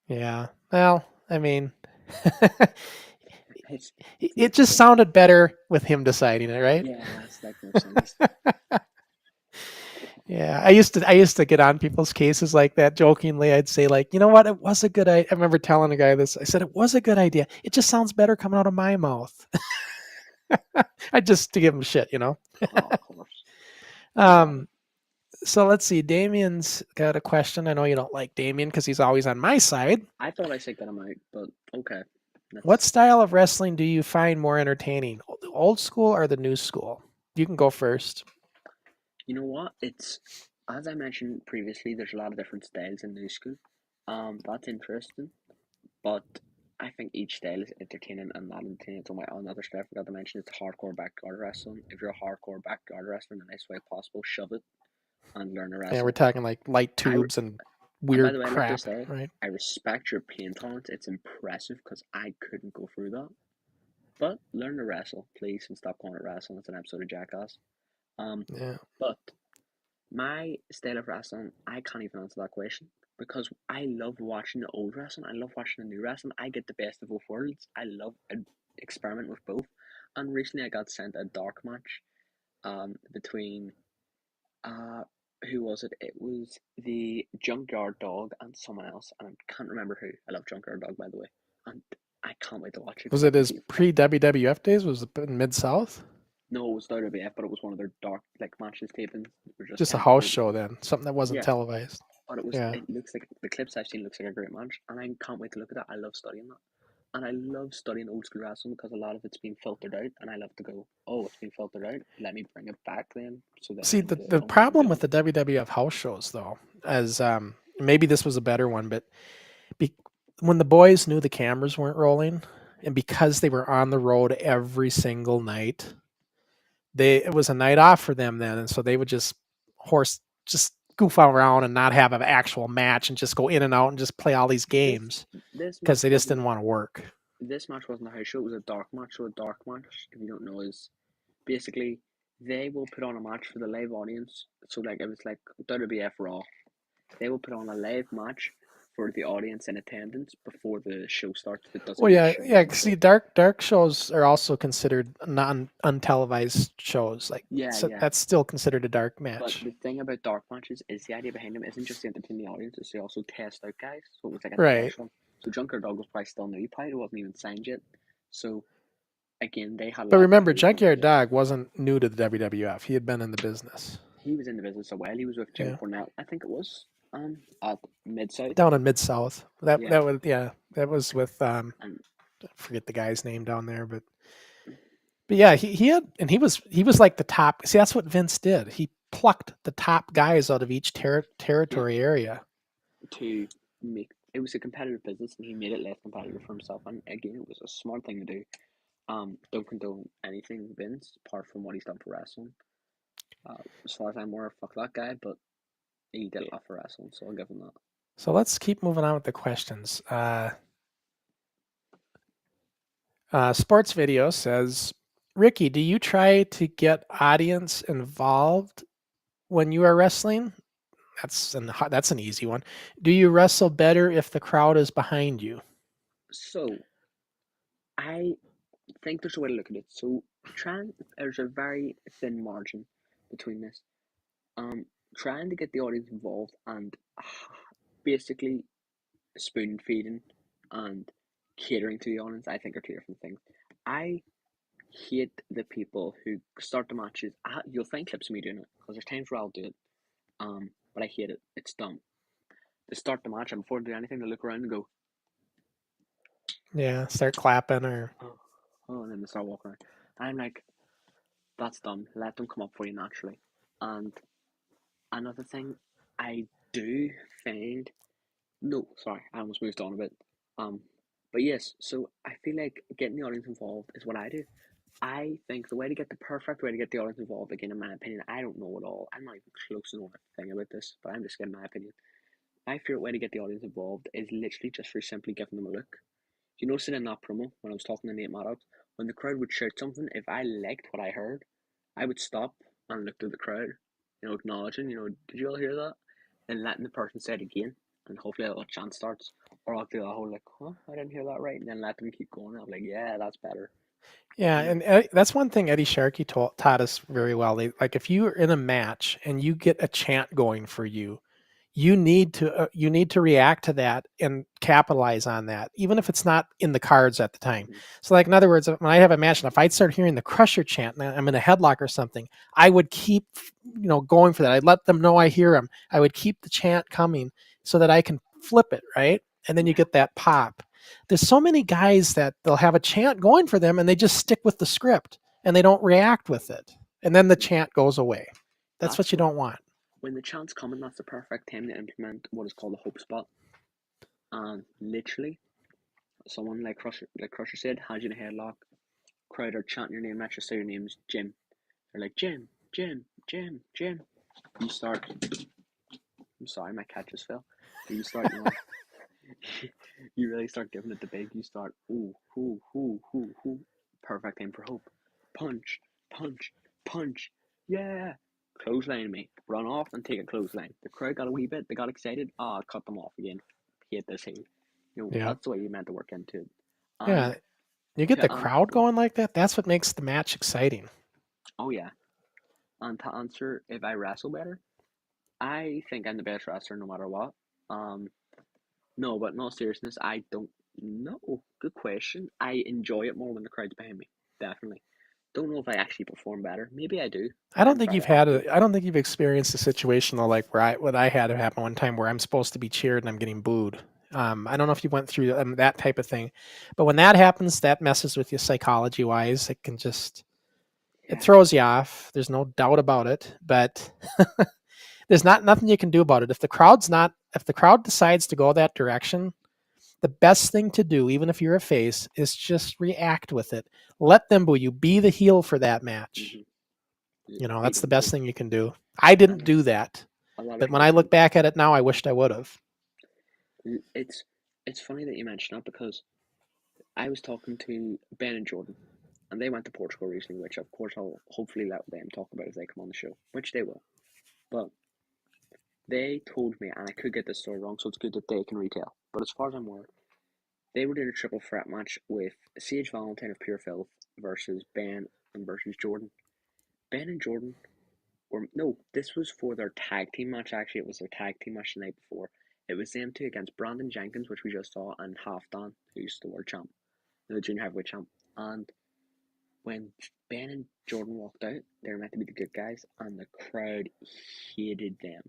Yeah. Well, I mean, It's, it just sounded better with him deciding it, right? yeah, it's like more sense. Yeah, I used to get on people's cases like that jokingly. I'd say like, you know what, it was a good idea. I remember telling a guy this. I said it was a good idea. It just sounds better coming out of my mouth. I just to give him shit, Oh, of course. So let's see. Damien's got a question. I know you don't like Damien because he's always on my side. I thought I said that him out, but okay. What style of wrestling do you find more entertaining, the old school or the new school? You can go first. You know what? It's, as I mentioned previously, there's a lot of different styles in new school. That's interesting, but I think each style is entertaining and not entertaining. It's another style I forgot to mention. It's hardcore backyard wrestling. If you're a hardcore backyard wrestler in the nicest way possible, shove it and learn to wrestle. Yeah, we're talking like light tubes and weird by the way, crap, like to say, right? I respect your pain tolerance. It's impressive because I couldn't go through that. But learn to wrestle, please, and stop calling it wrestling. It's an episode of Jackass. Yeah. But my style of wrestling, I can't even answer that question because I love watching the old wrestling. I love watching the new wrestling. I get the best of both worlds. I love experiment with both. And recently, I got sent a dark match, between who was it? It was the Junkyard Dog and someone else, and I can't remember who. I love Junkyard Dog, by the way, and I can't wait to watch it. Was it his pre-WWF days? Was it in Mid-South? No, it was WWF, but it was one of their dark matches tapings. Just a house show then, something that wasn't Yeah. televised. But it was. Yeah. It looks like the clips I've seen looks like a great match, and I can't wait to look at that. I love studying that, and I love studying old school wrestling because a lot of it's been filtered out, and I love to go, oh, it's been filtered out. Let me bring it back then. So that See, the problem with the WWF house shows though, as maybe this was a better one, but when the boys knew the cameras weren't rolling, and because they were on the road every single night, it was a night off for them then, and so they would just goof around and not have an actual match and just go in and out and just play all these games because they just didn't want to work. This match wasn't a house show; it was a dark match. So a dark match, if you don't know, is basically they will put on a match for the live audience. So like it was like WWF Raw. They will put on a live match for the audience in attendance before the show starts. Well, yeah. See, dark shows are also considered untelevised shows. That's still considered a dark match. But the thing about dark matches is the idea behind them isn't just to entertain the audience; it's to also test out guys. So it was like a test run. So Junkyard Dog was probably still new, probably it wasn't even signed yet. So again, they had. But remember, Junkyard Dog wasn't new to the WWF. He had been in the business. He was in the business a while. He was with Jim Cornette, I think it was. At Mid-South. Down in Mid-South. That was with I forget the guy's name down there, but yeah, he was like the top. See, that's what Vince did. He plucked the top guys out of each territory area to make it was a competitive business, and he made it less competitive for himself. And again, it was a smart thing to do. Don't condone anything, Vince, apart from what he's done for wrestling. As far as I'm aware, fuck that guy, but he did a lot for wrestling, so I'll give him that. So let's keep moving on with the questions. Sports Video says, Ricky, do you try to get audience involved when you are wrestling? That's an easy one. Do you wrestle better if the crowd is behind you? So, I think there's a way to look at it. So, there's a very thin margin between this. Trying to get the audience involved and basically spoon feeding and catering to the audience, I think, are 2 different things. I hate the people who start the matches. You'll find clips of me doing it because there's times where I'll do it. But I hate it. It's dumb. To start the match, and before they do anything, they look around and go, yeah, start clapping or and then they start walking around. I'm like, that's dumb. Let them come up for you naturally. And another thing I do find. No, sorry, I almost moved on a bit. But yes, so I feel like getting the audience involved is what I do. I think the way to get the perfect way to get the audience involved, again, in my opinion, I don't know it all. I'm not even close to knowing a thing about this, but I'm just getting my opinion. My favorite way to get the audience involved is literally just for simply giving them a look. You notice it in that promo when I was talking to Nate Maddox, when the crowd would shout something, if I liked what I heard, I would stop and look to the crowd, acknowledging, did you all hear that? And letting the person say it again, and hopefully a little chant starts. Or I'll do a whole like, huh, I didn't hear that right, and then let them keep going. I'm like, yeah, that's better. Yeah, and that's one thing Eddie Sharkey taught us very well. Like if you're in a match and you get a chant going for you, you need to react to that and capitalize on that, even if it's not in the cards at the time. So, like in other words, when I have a match and if I'd start hearing the Crusher chant and I'm in a headlock or something, I would keep going for that. I'd let them know I hear them. I would keep the chant coming so that I can flip it right, and then you get that pop. There's so many guys that they'll have a chant going for them and they just stick with the script and they don't react with it, and then the chant goes away. That's what you don't want. When the chant's coming, that's the perfect time to implement what is called a hope spot. And literally, someone like Crusher said, has you in a headlock, crowd are chanting your name, let's just say your name's Jim. They're like, Jim, Jim, Jim, Jim. You start, I'm sorry, my cat just fell. But you start, you really start giving it the big. You start, ooh, ooh, ooh, ooh, ooh. Perfect time for hope. Punch, punch, punch. Yeah. Clothesline me. Run off and take a clothesline. The crowd got a wee bit. They got excited. Cut them off again. Hate this heel. That's the way you meant to work into it. Yeah. You get the crowd going like that. That's what makes the match exciting. Oh, yeah. And to answer if I wrestle better, I think I'm the best wrestler no matter what. No, but in all seriousness, I don't know. Good question. I enjoy it more when the crowd's behind me. Definitely. Don't know if I actually perform better. Maybe I do. I don't think you've experienced a situation though, like what I had happen one time where I'm supposed to be cheered and I'm getting booed. I don't know if you went through that type of thing, but when that happens, that messes with you psychology wise. It can just it throws you off. There's no doubt about it, but there's nothing you can do about it. If the crowd decides to go that direction, the best thing to do, even if you're a face, is just react with it. Let them boo you. Be the heel for that match. Mm-hmm. That's the best thing you can do. I didn't do that, but when I look back at it now, I wished I would have. It's funny that you mention that because I was talking to Ben and Jordan, and they went to Portugal recently, which of course I'll hopefully let them talk about if they come on the show, which they will. But they told me, and I could get this story wrong, so it's good that they can retell. But as far as I'm aware, they were doing a triple threat match with Sage Valentine of Pure Filth versus Ben and versus Jordan. Ben and Jordan this was for their tag team match. Actually, it was their tag team match the night before. It was them two against Brandon Jenkins, which we just saw, and Half Dan, who's the world champ, the junior heavyweight champ. And when Ben and Jordan walked out, they were meant to be the good guys, and the crowd hated them.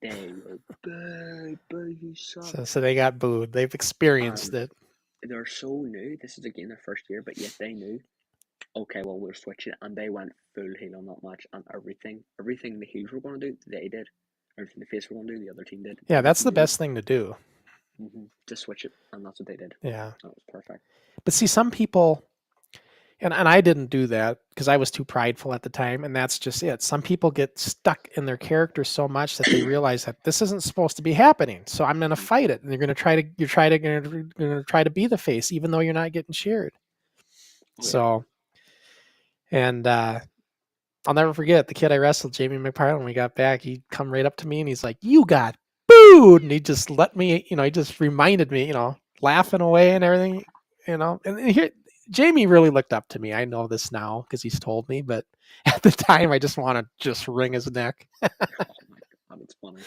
They were boo, you suck. So they got booed. They've experienced it. They're so new. This is again their first year, but yet they knew. Okay, well we're switching, and they went full heel on that match, and everything the heels were going to do, they did. Everything the face were going to do, the other team did. Yeah, that's the best thing to do. Mm-hmm. Just switch it, and that's what they did. Yeah, that was perfect. But see, some people, and I didn't do that because I was too prideful at the time, and that's just it. Some people get stuck in their character so much that they realize that this isn't supposed to be happening, so I'm going to fight it, and you're going to try to be the face, even though you're not getting cheered. Oh, yeah. So. And I'll never forget the kid I wrestled, Jamie McParland, when we got back, he'd come right up to me and he's like, "You got booed." And he just let me, he just reminded me, laughing away and everything, And here, Jamie really looked up to me. I know this now because he's told me, but at the time I just want to just wring his neck. Oh my God, it's funny.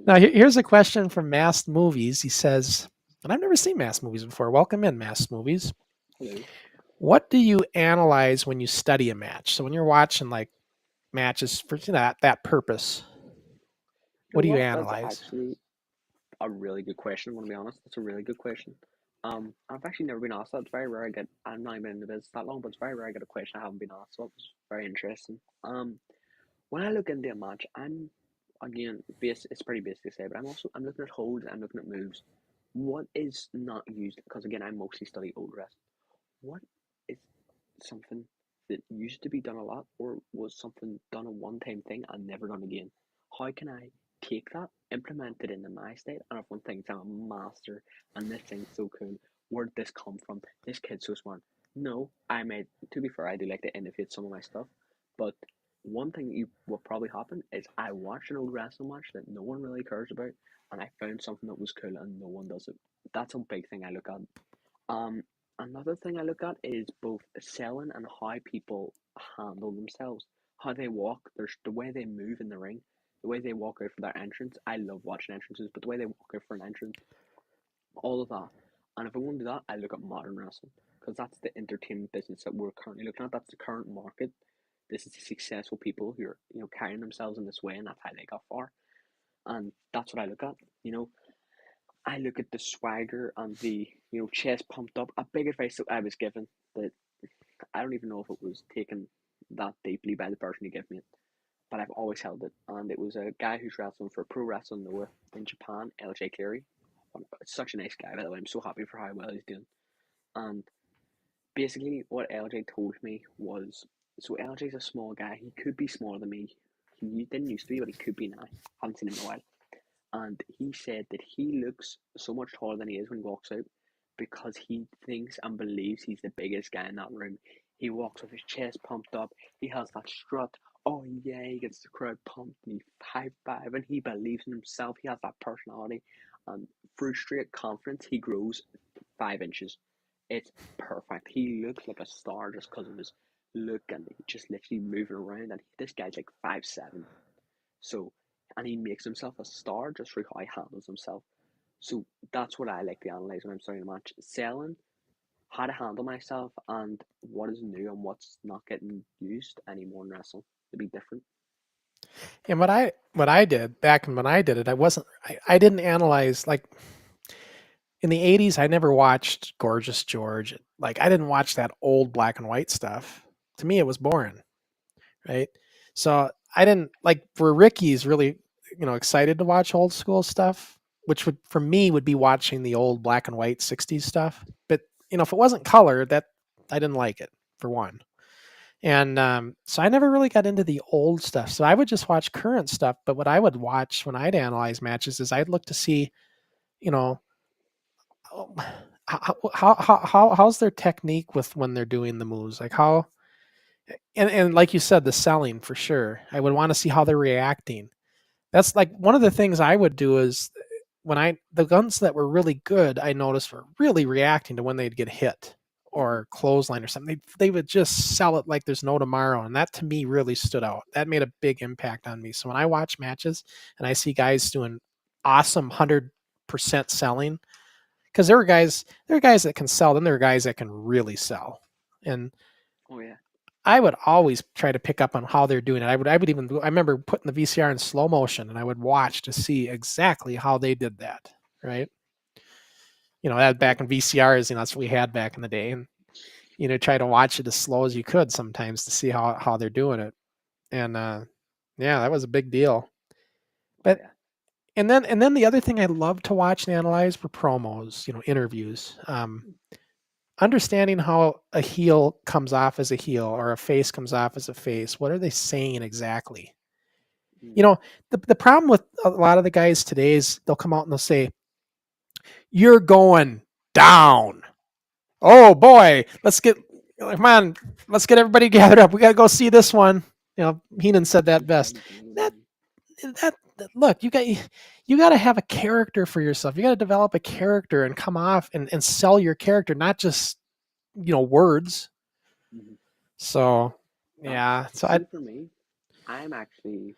Now, here's a question from Masked Movies. He says, and I've never seen Masked Movies before. Welcome in, Masked Movies. Hello. What do you analyze when you study a match? So when you're watching like matches for that purpose, what do you analyze? That's actually a really good question. I'm going to be honest. That's a really good question. I've actually never been asked that. It's very rare I get. I've not been in the business that long, but it's very rare I get a question I haven't been asked. So it's very interesting. When I look into a match, I'm again, it's pretty basic to say, but I'm looking at holds, I'm looking at moves. What is not used? Because again, I mostly study old wrestling. What is something that used to be done a lot, or was something done a one-time thing and never done again? How can I take that, implement it into my state, and everyone thinks I'm a master and this thing's so cool? Where'd this come from? This kid's so smart. No, to be fair, I do like to innovate some of my stuff, but one thing you will probably happen is I watched an old wrestling match that no one really cares about, and I found something that was cool and no one does it. That's a big thing I look at. Um, Another thing I look at is both selling and how people handle themselves, how they walk, there's the way they move in the ring, the way they walk out for their entrance. I love watching entrances, but the way they walk out for an entrance, all of that. And if I want to do that, I look at modern wrestling because that's the entertainment business that we're currently looking at. That's the current market. This is the successful people who are carrying themselves in this way, and that's how they got far. And that's what I look at. I look at the swagger and the chest pumped up. A big advice that I was given that I don't even know if it was taken that deeply by the person who gave me it, but I've always held it. And it was a guy who's wrestling for Pro Wrestling Noah in Japan, LJ Cleary. Such a nice guy, by the way. I'm so happy for how well he's doing. And basically, what LJ told me was, so LJ's a small guy. He could be smaller than me. He didn't used to be, but he could be now. Haven't seen him in a while. And he said that he looks so much taller than he is when he walks out because he thinks and believes he's the biggest guy in that room. He walks with his chest pumped up. He has that strut. Oh yeah, he gets the crowd pumped and he high five and he believes in himself. He has that personality, and through straight confidence, he grows 5 inches. It's perfect. He looks like a star just because of his look and just literally moving around. And this guy's like 5'7". So, and he makes himself a star just through how he handles himself. So that's what I like to analyze when I'm starting a match. Selling, how to handle myself, and what is new and what's not getting used anymore in wrestling to be different. And what I did back when I did it, I didn't analyze like in the 80s. I never watched Gorgeous George. Like I didn't watch that old black and white stuff. To me, it was boring, right? So I didn't like for Ricky's really, excited to watch old school stuff, which would for me would be watching the old black and white 60s stuff. But if it wasn't color, that I didn't like it for one. And so I never really got into the old stuff. So I would just watch current stuff. But what I would watch when I'd analyze matches is I'd look to see, you know, oh, how's their technique with when they're doing the moves, like how, and like you said, the selling for sure. I would want to see how they're reacting. That's like one of the things I would do is when the guns that were really good, I noticed were really reacting to when they'd get hit or clothesline or something. They would just sell it like there's no tomorrow. And that to me really stood out. That made a big impact on me. So when I watch matches and I see guys doing awesome 100% selling, because there are guys that can sell, then there are guys that can really sell. And oh yeah, I would always try to pick up on how they're doing it. I remember putting the VCR in slow motion and I would watch to see exactly how they did that. Right. That back in VCRs, that's what we had back in the day. And, try to watch it as slow as you could sometimes to see how they're doing it. And, yeah, that was a big deal. But, yeah. and then the other thing I loved to watch and analyze were promos, interviews. Understanding how a heel comes off as a heel or a face comes off as a face. What are they saying exactly? The problem with a lot of the guys today is they'll come out and they'll say, "You're going down. Oh boy, come on, let's get everybody gathered up. We got to go see this one." Heenan said that best. That look, you got to have a character for yourself. You got to develop a character and come off and sell your character, not just words. Mm-hmm. So yeah, so see, for me, I'm actually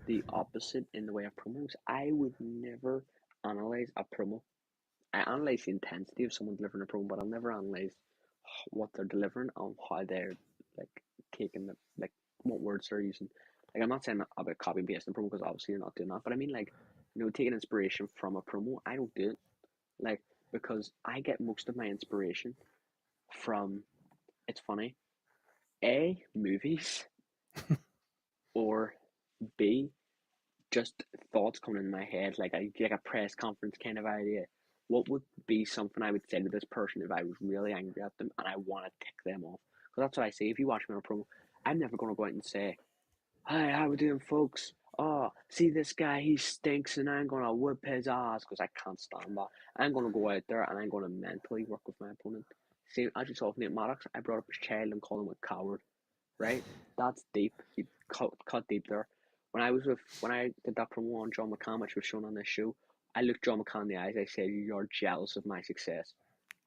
the opposite in the way of promos. I would never analyze a promo. I analyze the intensity of someone delivering a promo, but I'll never analyze what they're delivering on how they're like taking the what words they're using. Like I'm not saying about copy and pasting promo because obviously you're not doing that, but I mean taking inspiration from a promo. I don't do it because I get most of my inspiration from, it's funny, A, movies, or B, just thoughts coming in my head, like a press conference kind of idea. What would be something I would say to this person if I was really angry at them and I want to tick them off? Because that's what I say. If you watch me on a promo, I'm never going to go out and say, "Hi, how we doing, folks? Oh, see this guy, he stinks, and I'm going to whip his ass," because I can't stand that. I'm going to go out there and I'm going to mentally work with my opponent. See, as you saw with Nate Maddox, I brought up his child and called him a coward, right? That's deep. He cut deep there. When I did that promo on John McCann, which was shown on this show, I looked John McCann in the eyes. I said, "You're jealous of my success."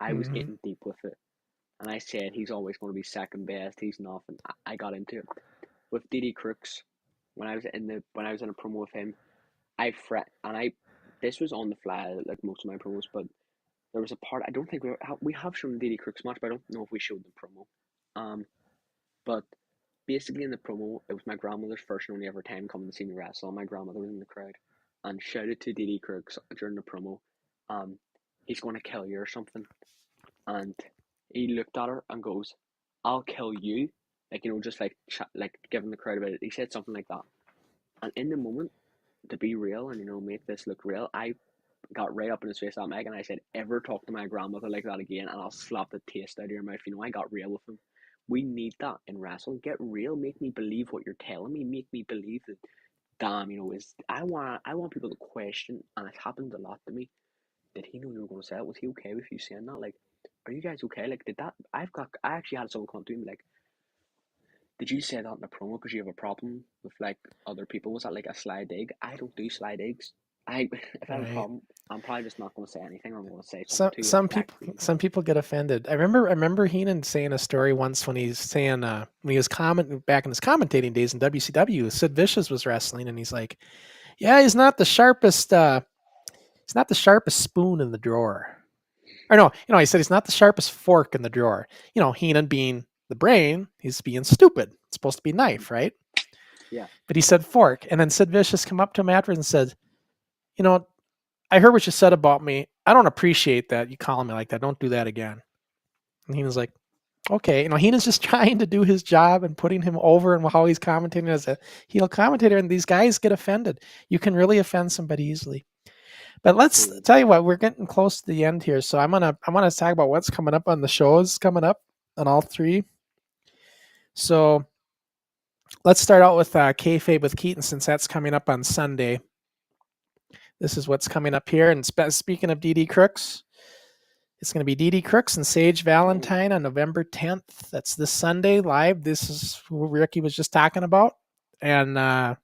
I was getting deep with it, and I said he's always going to be second best. He's nothing. I got into it with DD Crooks. When I was in a promo with him, this was on the fly like most of my promos, but there was a part I don't think we have shown DD Crooks much, but I don't know if we showed the promo. But basically in the promo, it was my grandmother's first and only ever time coming to see me wrestle, and my grandmother was in the crowd, and shouted to DD Crooks during the promo, "He's going to kill you" or something, and he looked at her and goes, "I'll kill you," like just like giving the crowd a bit. He said something like that, and in the moment, to be real and make this look real, I got right up in his face that Meg, and I said, "Ever talk to my grandmother like that again, and I'll slap the taste out of your mouth." I got real with him. We need that in wrestling. Get real. Make me believe what you're telling me. Make me believe that. Damn, I want people to question, and it's happened a lot to me. Did he know you were going to say it? Was he okay with you saying that? Like, are you guys okay? Like, did that? I actually had someone come to me like, "Did you say that in the promo because you have a problem with like other people? Was that like a sly dig?" I don't do sly digs. If I have a problem, I'm probably just not going to say anything. I'm going to say something to you. Some people get offended. I remember Heenan saying a story once when he's saying when he was back in his commentating days in WCW. Sid Vicious was wrestling, and he's like, "Yeah, he's not the sharpest. He's not the sharpest spoon in the drawer." Or no, he said he's not the sharpest fork in the drawer. Heenan being the brain, he's being stupid. It's supposed to be knife, right? Yeah. But he said fork, and then Sid Vicious come up to him afterwards and said, "I heard what you said about me. I don't appreciate that you calling me like that. Don't do that again." And he was like, "Okay." Heenan's just trying to do his job and putting him over and how he's commentating as a heel commentator. And these guys get offended. You can really offend somebody easily. But let's tell you what, we're getting close to the end here. So I'm gonna talk about what's coming up on the shows coming up on all three. So let's start out with Kayfabe with Keaton, since that's coming up on Sunday. This is what's coming up here. And speaking of DD Crooks, it's going to be DD Crooks and Sage Valentine on November 10th. That's this Sunday live. This is who Ricky was just talking about. And I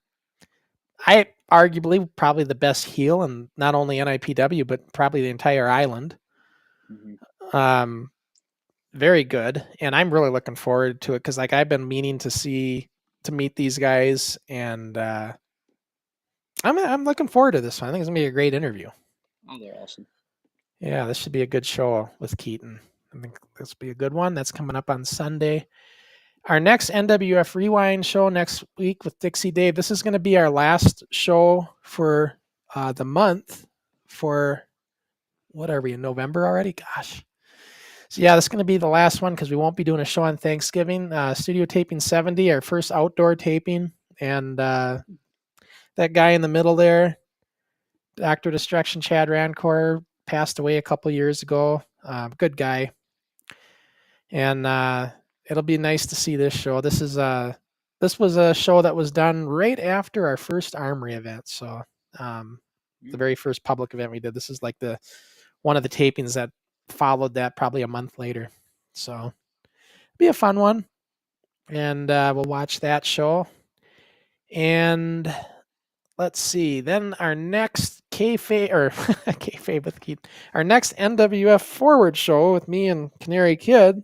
arguably probably the best heel in not only NIPW, but probably the entire island. Mm-hmm. Very good. And I'm really looking forward to it because I've been meaning to meet these guys, and I'm looking forward to this one. I think it's gonna be a great interview. Oh, they're awesome. Yeah, this should be a good show with Keaton. I think this will be a good one. That's coming up on Sunday. Our next NWF Rewind show next week with Dixie Dave. This is going to be our last show for the month for, what are we, in November already? Gosh. So yeah, this is going to be the last one because we won't be doing a show on Thanksgiving. Studio taping 70, our first outdoor taping. And that guy in the middle there, Dr. Destruction, Chad Rancor, passed away a couple years ago. Good guy. And it'll be nice to see this show. This was a show that was done right after our first Armory event. So the very first public event we did. This is like one of the tapings that followed that probably a month later. So it'll be a fun one. And we'll watch that show. And let's see. Then our next Kayfabe with Keith. Our next NWF Forward show with me and Canary Kid.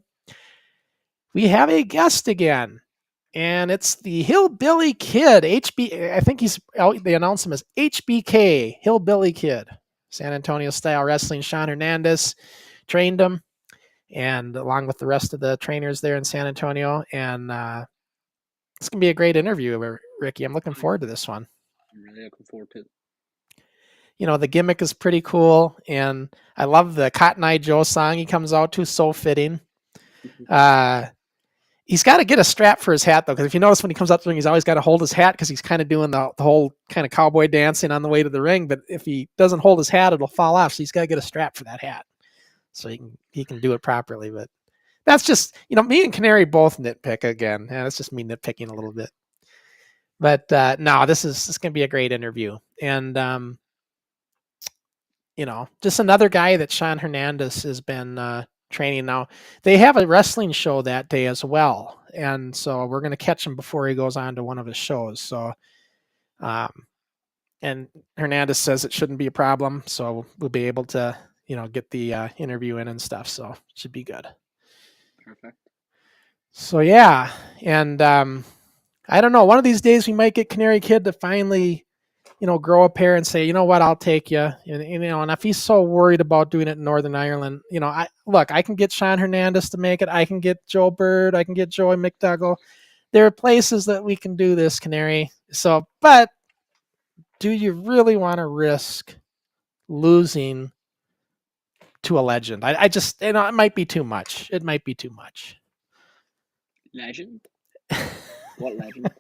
We have a guest again, and it's the Hillbilly Kid. I think they announced him as HBK, Hillbilly Kid. San Antonio style wrestling. Sean Hernandez trained him, and along with the rest of the trainers there in San Antonio. And it's going to be a great interview, Ricky. I'm looking forward to this one. I'm really looking forward to it. The gimmick is pretty cool, and I love the Cotton Eye Joe song he comes out to, so fitting. He's got to get a strap for his hat, though, because if you notice when he comes up to the ring, he's always got to hold his hat because he's kind of doing the whole kind of cowboy dancing on the way to the ring. But if he doesn't hold his hat, it'll fall off. So he's got to get a strap for that hat so he can do it properly. But that's just, me and Canary both nitpick again. Yeah, that's just me nitpicking a little bit. But no, this is going to be a great interview. And, just another guy that Sean Hernandez has been training now. They have a wrestling show that day as well. And so we're going to catch him before he goes on to one of his shows. So, and Hernandez says it shouldn't be a problem. So we'll be able to, get the interview in and stuff. So it should be good. Perfect. So, yeah. And I don't know. One of these days we might get Canary Kid to finally, grow a pair and say, you know what, I'll take you. And if he's so worried about doing it in Northern Ireland, I can get Sean Hernandez to make it. I can get Joe Bird. I can get Joey McDougall. There are places that we can do this, Canary. So, but do you really want to risk losing to a legend? I just, it might be too much. It might be too much. Legend? What legend?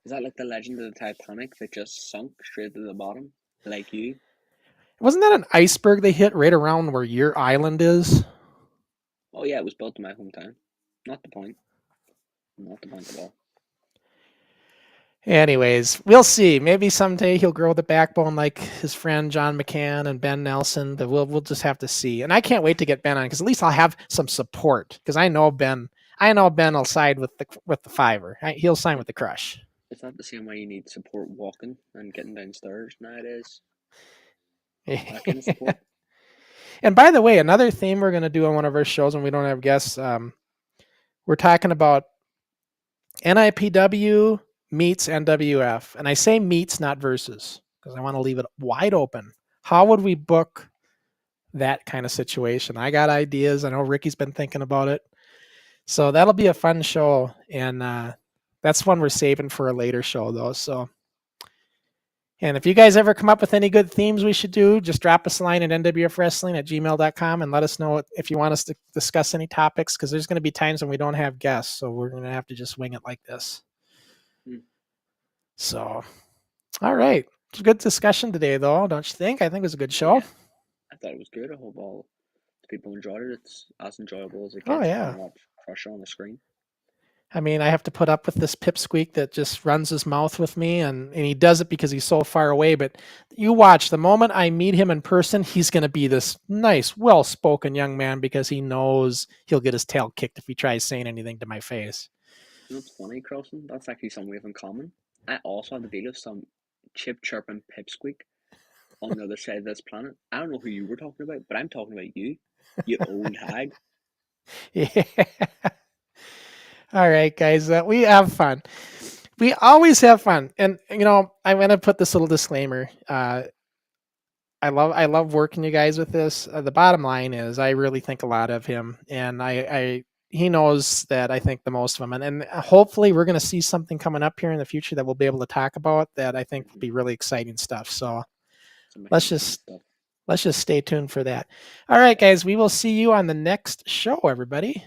Is that like the legend of the Titanic that just sunk straight to the bottom, like you? Wasn't that an iceberg they hit right around where your island is? Oh yeah, it was built in my hometown. Not the point. Not the point at all. Anyways, we'll see. Maybe someday he'll grow the backbone like his friend John McCann and Ben Nelson. But we'll just have to see. And I can't wait to get Ben on because at least I'll have some support. Because I know Ben will side with the Fiver. He'll sign with the Crush. It's not the same way you need support walking and getting downstairs nowadays. That kind of support. And by the way, another theme we're going to do on one of our shows when we don't have guests, we're talking about NIPW meets NWF. And I say meets, not versus, because I want to leave it wide open. How would we book that kind of situation? I got ideas. I know Ricky's been thinking about it. So that'll be a fun show. And that's one we're saving for a later show, though. So, and if you guys ever come up with any good themes we should do, just drop us a line at nwfwrestling@gmail.com and let us know if you want us to discuss any topics, because there's going to be times when we don't have guests. So we're going to have to just wing it like this. So, all right. It's a good discussion today, though, don't you think? I think it was a good show. Yeah, I thought it was good. I hope all the people enjoyed it. It's as enjoyable as it gets. Oh, yeah. To watch Crusher on the screen. I mean, I have to put up with this pipsqueak that just runs his mouth with me, and he does it because he's so far away. But you watch, the moment I meet him in person, he's going to be this nice, well-spoken young man because he knows he'll get his tail kicked if he tries saying anything to my face. You know what's funny, Crossen? That's actually something we have in common. I also have to deal with some chip-chirping pipsqueak on the other side of this planet. I don't know who you were talking about, but I'm talking about you old hag. Yeah. All right, guys, we have fun. We always have fun. And, I'm going to put this little disclaimer. I love working you guys with this. The bottom line is I really think a lot of him, and he knows that I think the most of him. And hopefully we're going to see something coming up here in the future that we'll be able to talk about that I think will be really exciting stuff. So let's just stay tuned for that. All right, guys, we will see you on the next show, everybody.